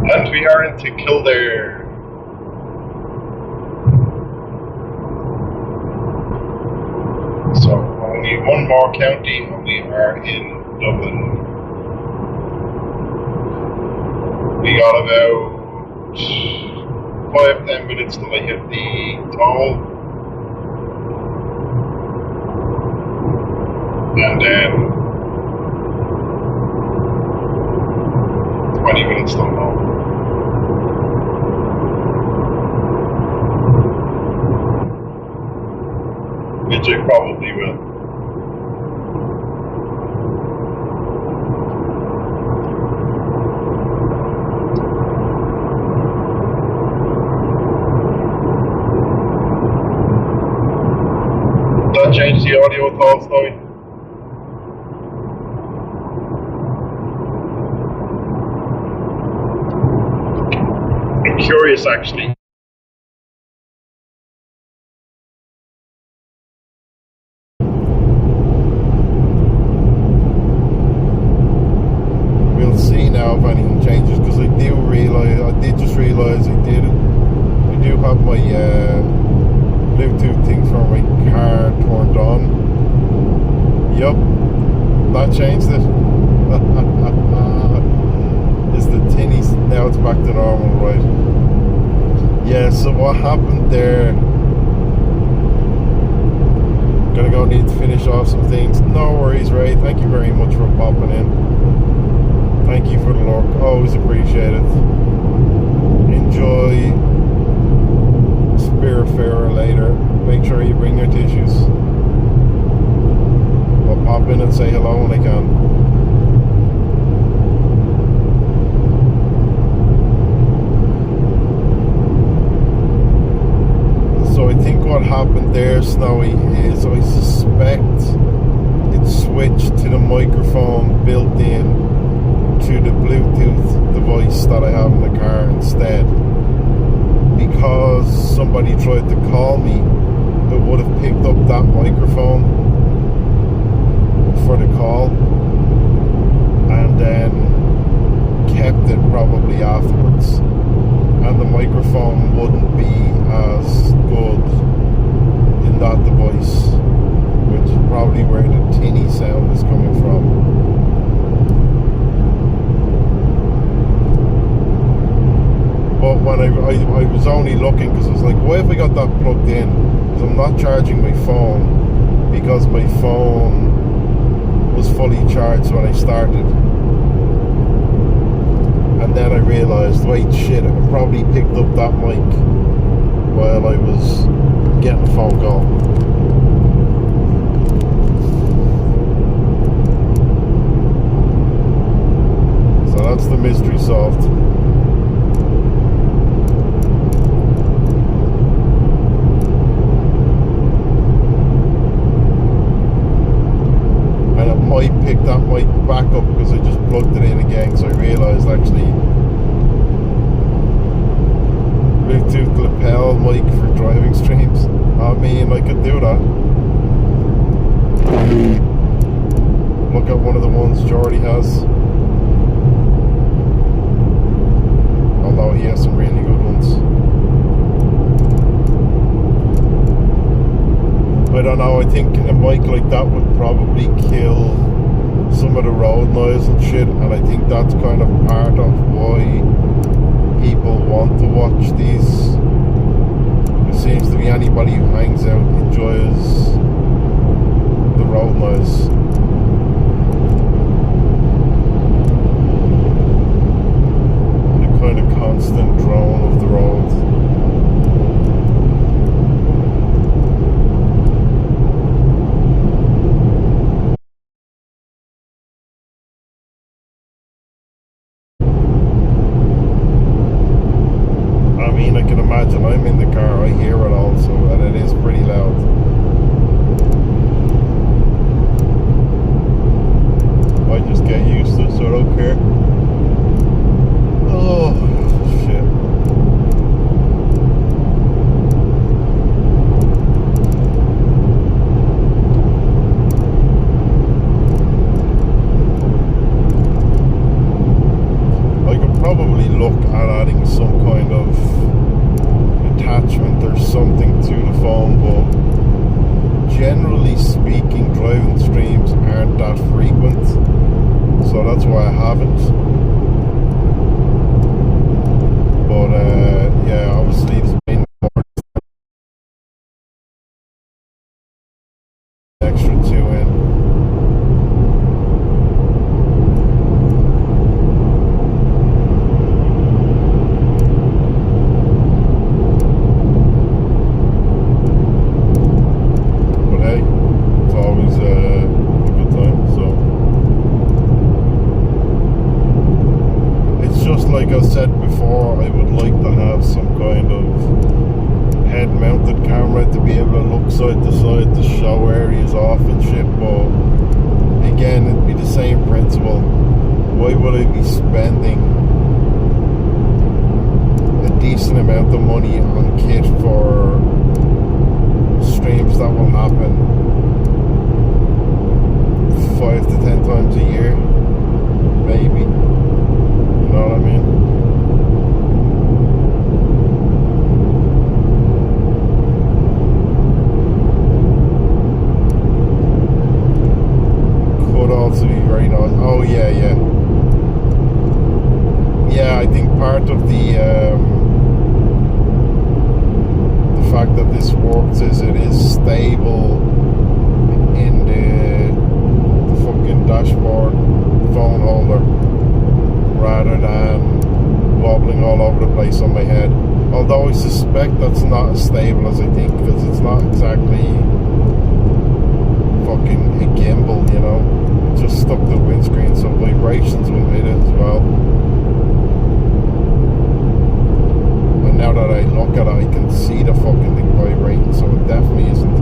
A: And we are into Kildare. So only one more county and we are in Dublin. We got about 5-10 minutes till I hit the toll. And then 20 minutes till home. which I probably will. That change the audio at all, Snowy? I'm curious, actually. We'll see now if anything changes, because I did just realise I do have my Bluetooth thing for my car turned on. Yup, that changed it. Is the tinny, now it's back to normal, right? Yeah, so what happened there, gonna go need to finish off some things. No worries, Ray, thank you very much for popping in. Thank you for the lurk, always appreciate it. Enjoy Spiritfarer later. Make sure you bring your tissues. I'll pop in and say hello when I can. So I think what happened there, Snowy, is I suspect it switched to the microphone built in to the Bluetooth device that I have in the car instead. Because somebody tried to call me, it would have picked up that microphone for the call and then kept it probably afterwards, and the microphone wouldn't be as good in that device, which is probably where the tinny sound is coming from. But when I was only looking, because I was like, why have I got that plugged in? Because I'm not charging my phone, because my phone was fully charged when I started. And then I realised, wait, shit, I probably picked up that mic while I was getting a phone call. So that's the mystery solved. I picked that mic back up because I just plugged it in again, so I realised actually Bluetooth lapel mic for driving streams. I mean, I could do that. Look at one of the ones Jordy has. Although he has some really good ones. I don't know, I think a mic like that would probably kill some of the road noise and shit, and I think that's kind of part of why people want to watch these. It seems to be anybody who hangs out enjoys the road noise. The kind of constant drone of the road. I'm in the car, I hear it also, and it is pretty loud. I just get used to it, so I don't care. Oh, shit. I could probably look at adding some kind of attachment or something to the phone, but generally speaking, driving streams aren't that frequent, so that's why I haven't. But yeah, obviously there's been more extra two in. outside the show areas off and shit, but again, it'd be the same principle. Why would I be spending a decent amount of money on kit for streams that will happen 5 to 10 times a year? Maybe. You know what I mean? Also be very nice. Oh yeah, yeah. Yeah, I think part of the fact that this works is it is stable in the fucking dashboard phone holder rather than wobbling all over the place on my head. Although I suspect that's not as stable as I think, because it's not exactly fucking a gimbal, you know. Just stuck to the windscreen, so vibrations will hit it as well. And now that I look at it, I can see the fucking thing vibrating, so it definitely isn't.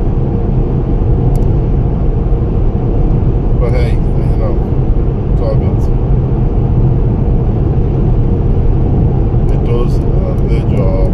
A: But hey, you know, it's all good. It does the job.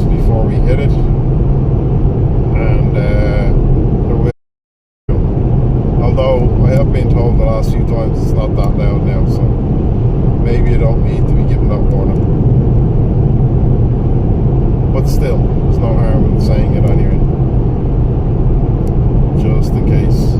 A: Before we hit it, and although I have been told the last few times it's not that loud now, so maybe I don't need to be given that warning, but still, there's no harm in saying it anyway, just in case.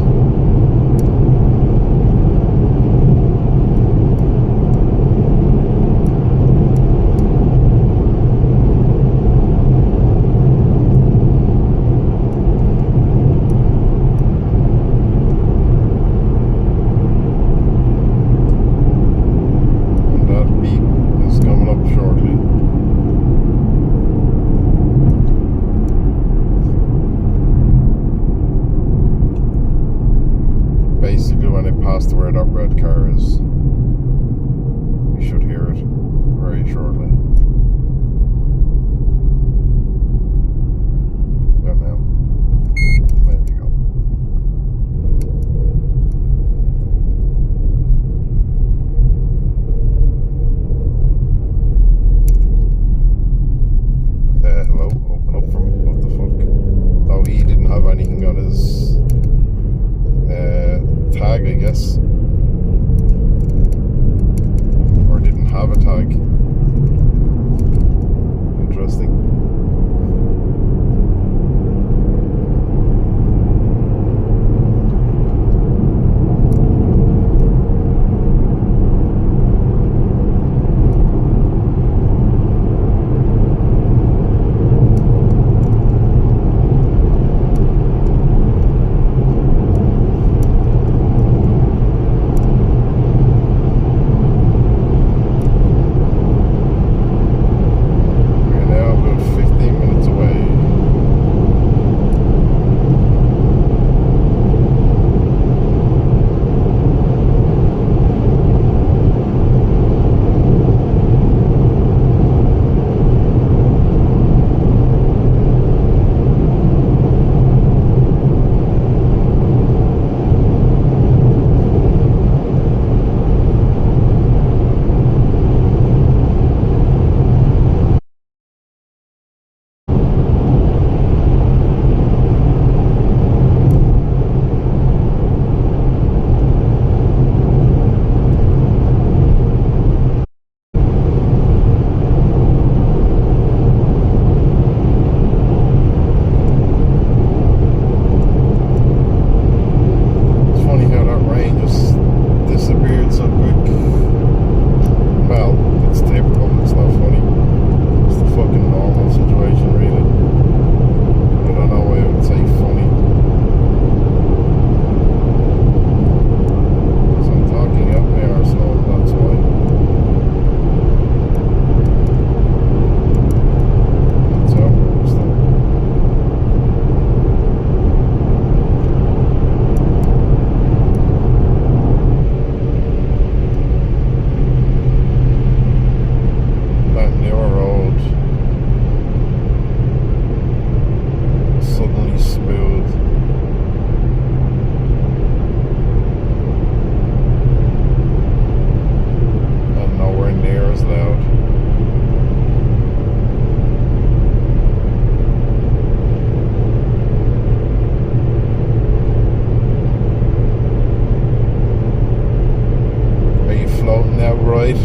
A: floating out right.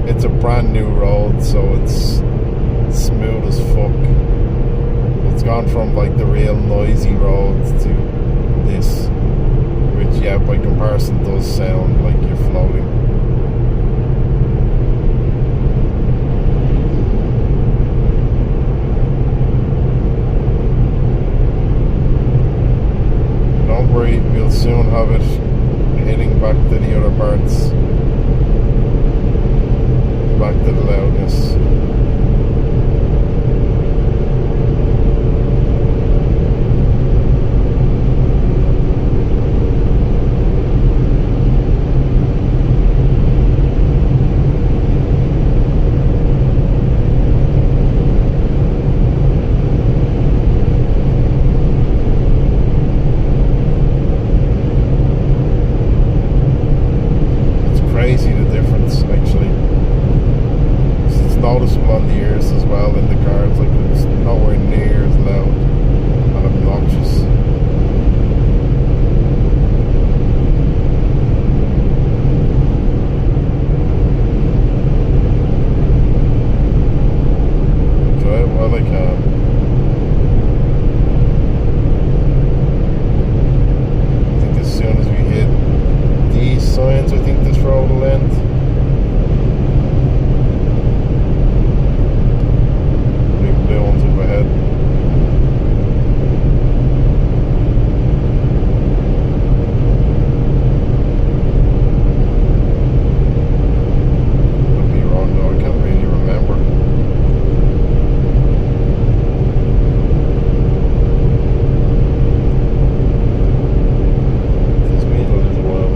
A: It's a brand new road, so it's smooth as fuck. It's gone from like the real noisy roads to this, which yeah, by comparison does sound like you're floating. Don't worry, we'll soon have it heading back to the other parts. Back to the loudness. Crazy the difference actually. It's noticeable on the ears as well in the cars, like it's nowhere near as loud and obnoxious. Try it while I can. I think as soon as we hit these signs, I think this road will end. Big blue ones up ahead. Could be wrong though, I can't really remember. It's been a little while.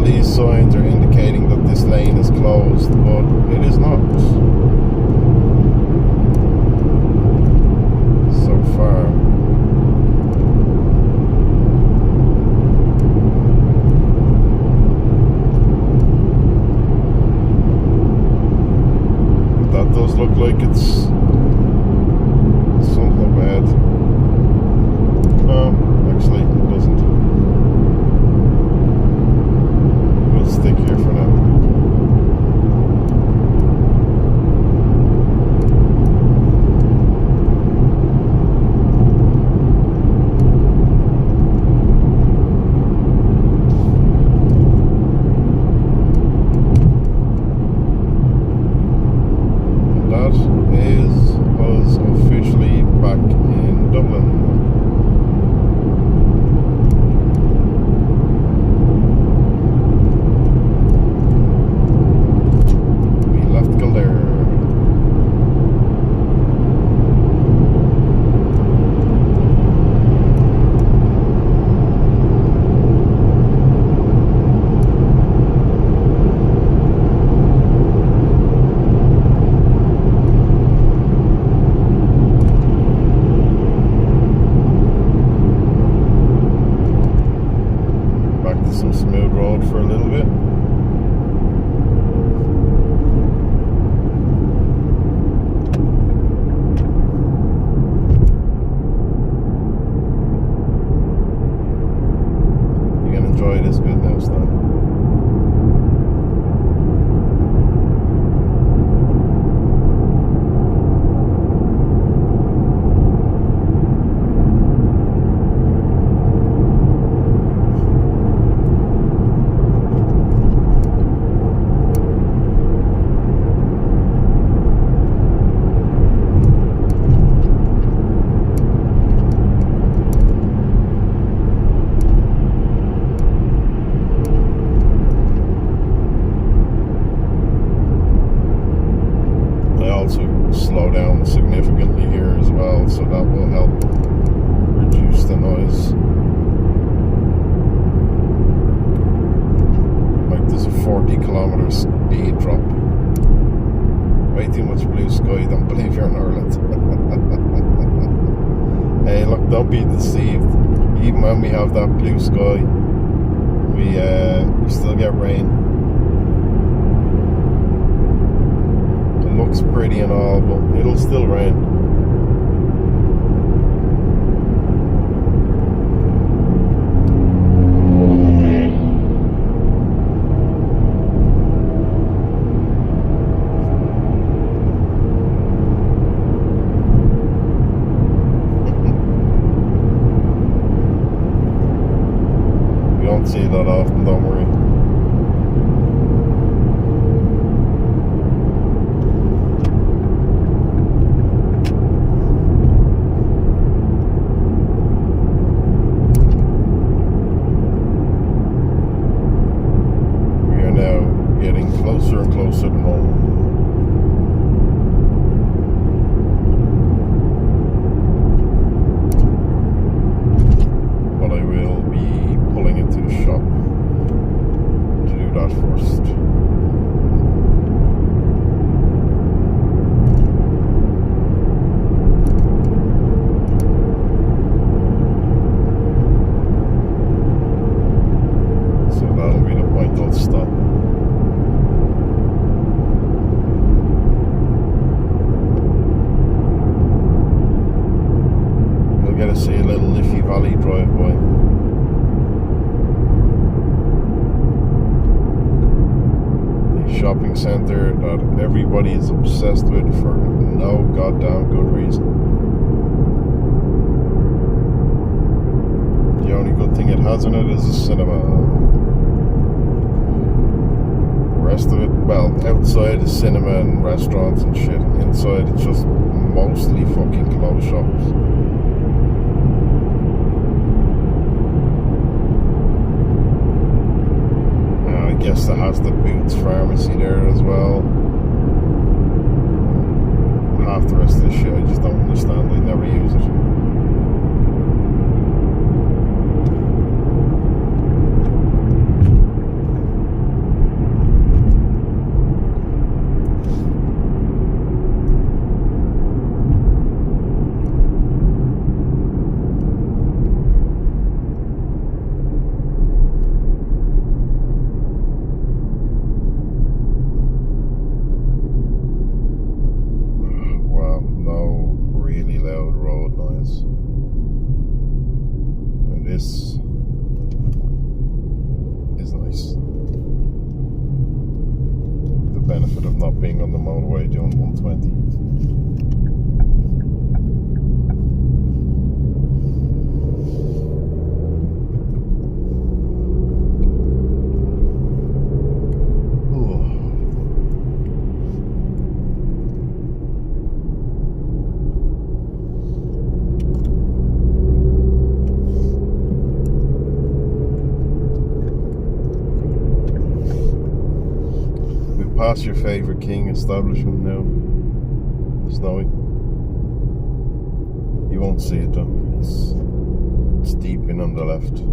A: all these signs are indicating that this lane is closed, but it is not. So far. That does look like it's something bad. No, actually it doesn't. We'll stick here for now. That is us officially back in Dublin. We left Kildare. Some smooth road for a little bit. You can enjoy this bit now, Stan. Slow down significantly here as well, so that will help reduce the noise. Like there's a 40km speed drop. Way too much blue sky, don't believe you're in Ireland. Hey look, don't be deceived. Even when we have that blue sky, we still get rain. Looks pretty and all, but it'll still rain. We don't see that often, don't worry. Getting closer and closer to home. But I will be pulling into the shop to do that first. So that'll be the point I'll stop. Get to see a little Liffey Valley drive-by. The shopping centre that everybody is obsessed with for no goddamn good reason. The only good thing it has in it is a cinema. The rest of it, well, outside is cinema and restaurants and shit. Inside it's just mostly fucking clothes shops. I guess that has the Boots pharmacy there as well. Half the rest of the shit I just don't understand. I never use it. not being on the motorway doing 120. Past your favourite King establishment now. Snowy. You won't see it though. It's deep in on the left.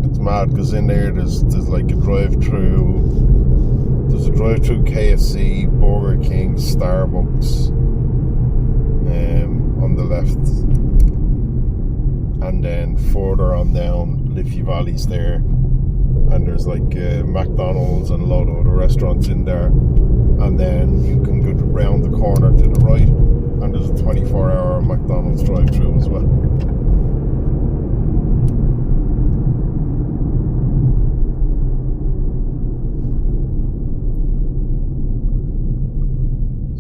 A: It's mad because in there there's like a drive-through. There's a drive-through KFC, Burger King, Starbucks on the left. And then further on down, Liffey Valley's there, and there's like McDonald's and a lot of other restaurants in there. And then you can go round the corner to the right, and there's a 24-hour McDonald's drive-through as well.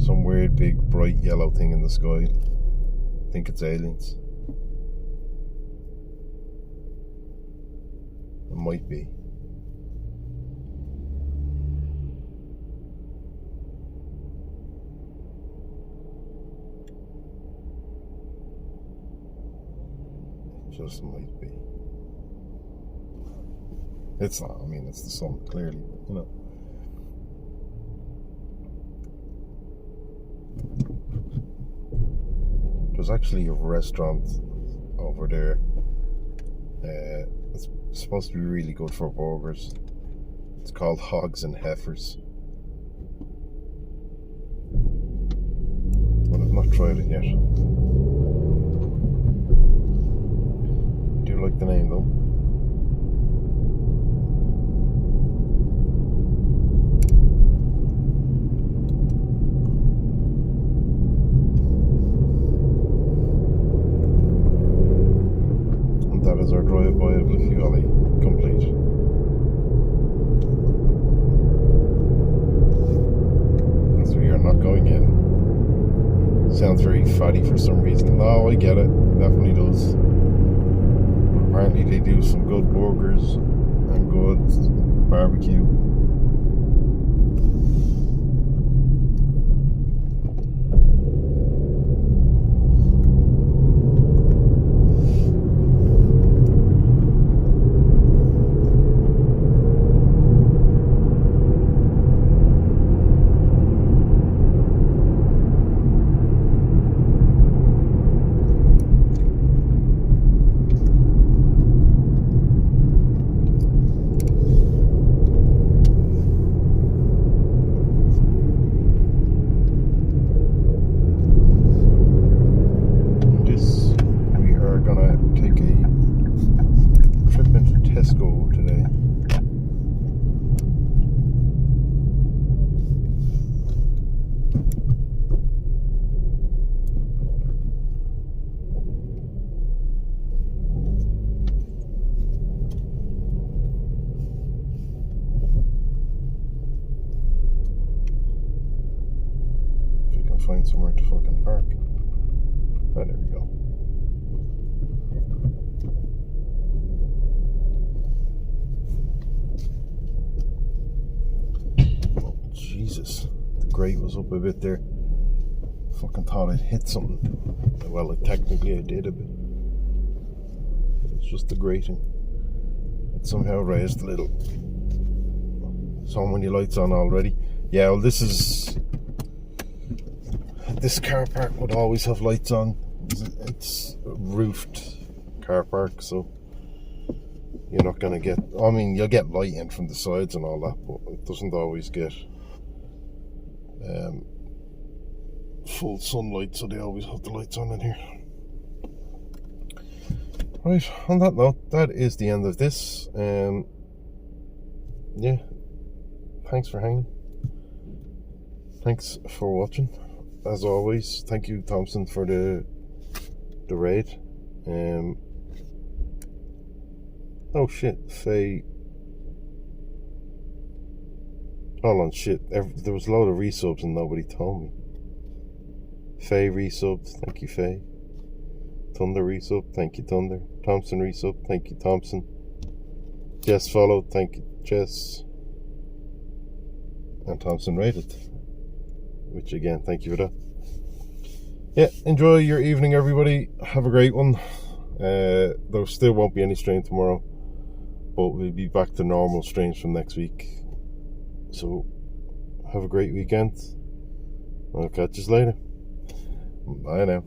A: Some weird big bright yellow thing in the sky. I think it's aliens. It might be. It just might be. It's not, I mean, it's the sun, clearly, but, you know. There's actually a restaurant over there. It's supposed to be really good for burgers. It's called Hogs and Heifers. But I've not tried it yet. I do like the name though. That is our drive-by of Liffey Valley complete. So we are not going in. Sounds very fatty for some reason. No, I get it. It definitely does. But apparently they do some good burgers and good barbecue. Find somewhere to fucking park. Oh, there we go. Oh, Jesus. The grate was up a bit there. Fucking thought I'd hit something. Well, technically I did a bit. It's just the grating. It somehow raised a little. So many lights on already. Yeah, well, this car park would always have lights on. It's a roofed car park, so you're not gonna get, I mean, you'll get light in from the sides and all that, but it doesn't always get full sunlight, so they always have the lights on in here. Right, on that note, that is the end of this. Yeah, thanks for hanging. Thanks for watching. As always, thank you, Thompson, for the raid. Oh shit, Faye. Hold on, shit. There was a load of resubs and nobody told me. Faye resubbed, thank you, Faye. Thunder resub, thank you, Thunder. Thompson resub, thank you, Thompson. Jess followed, thank you, Jess. And Thompson rated, which again, thank you for that. Yeah, enjoy your evening, everybody. Have a great one. There still won't be any stream tomorrow, but we'll be back to normal streams from next week. So, have a great weekend. I'll catch you later. Bye now.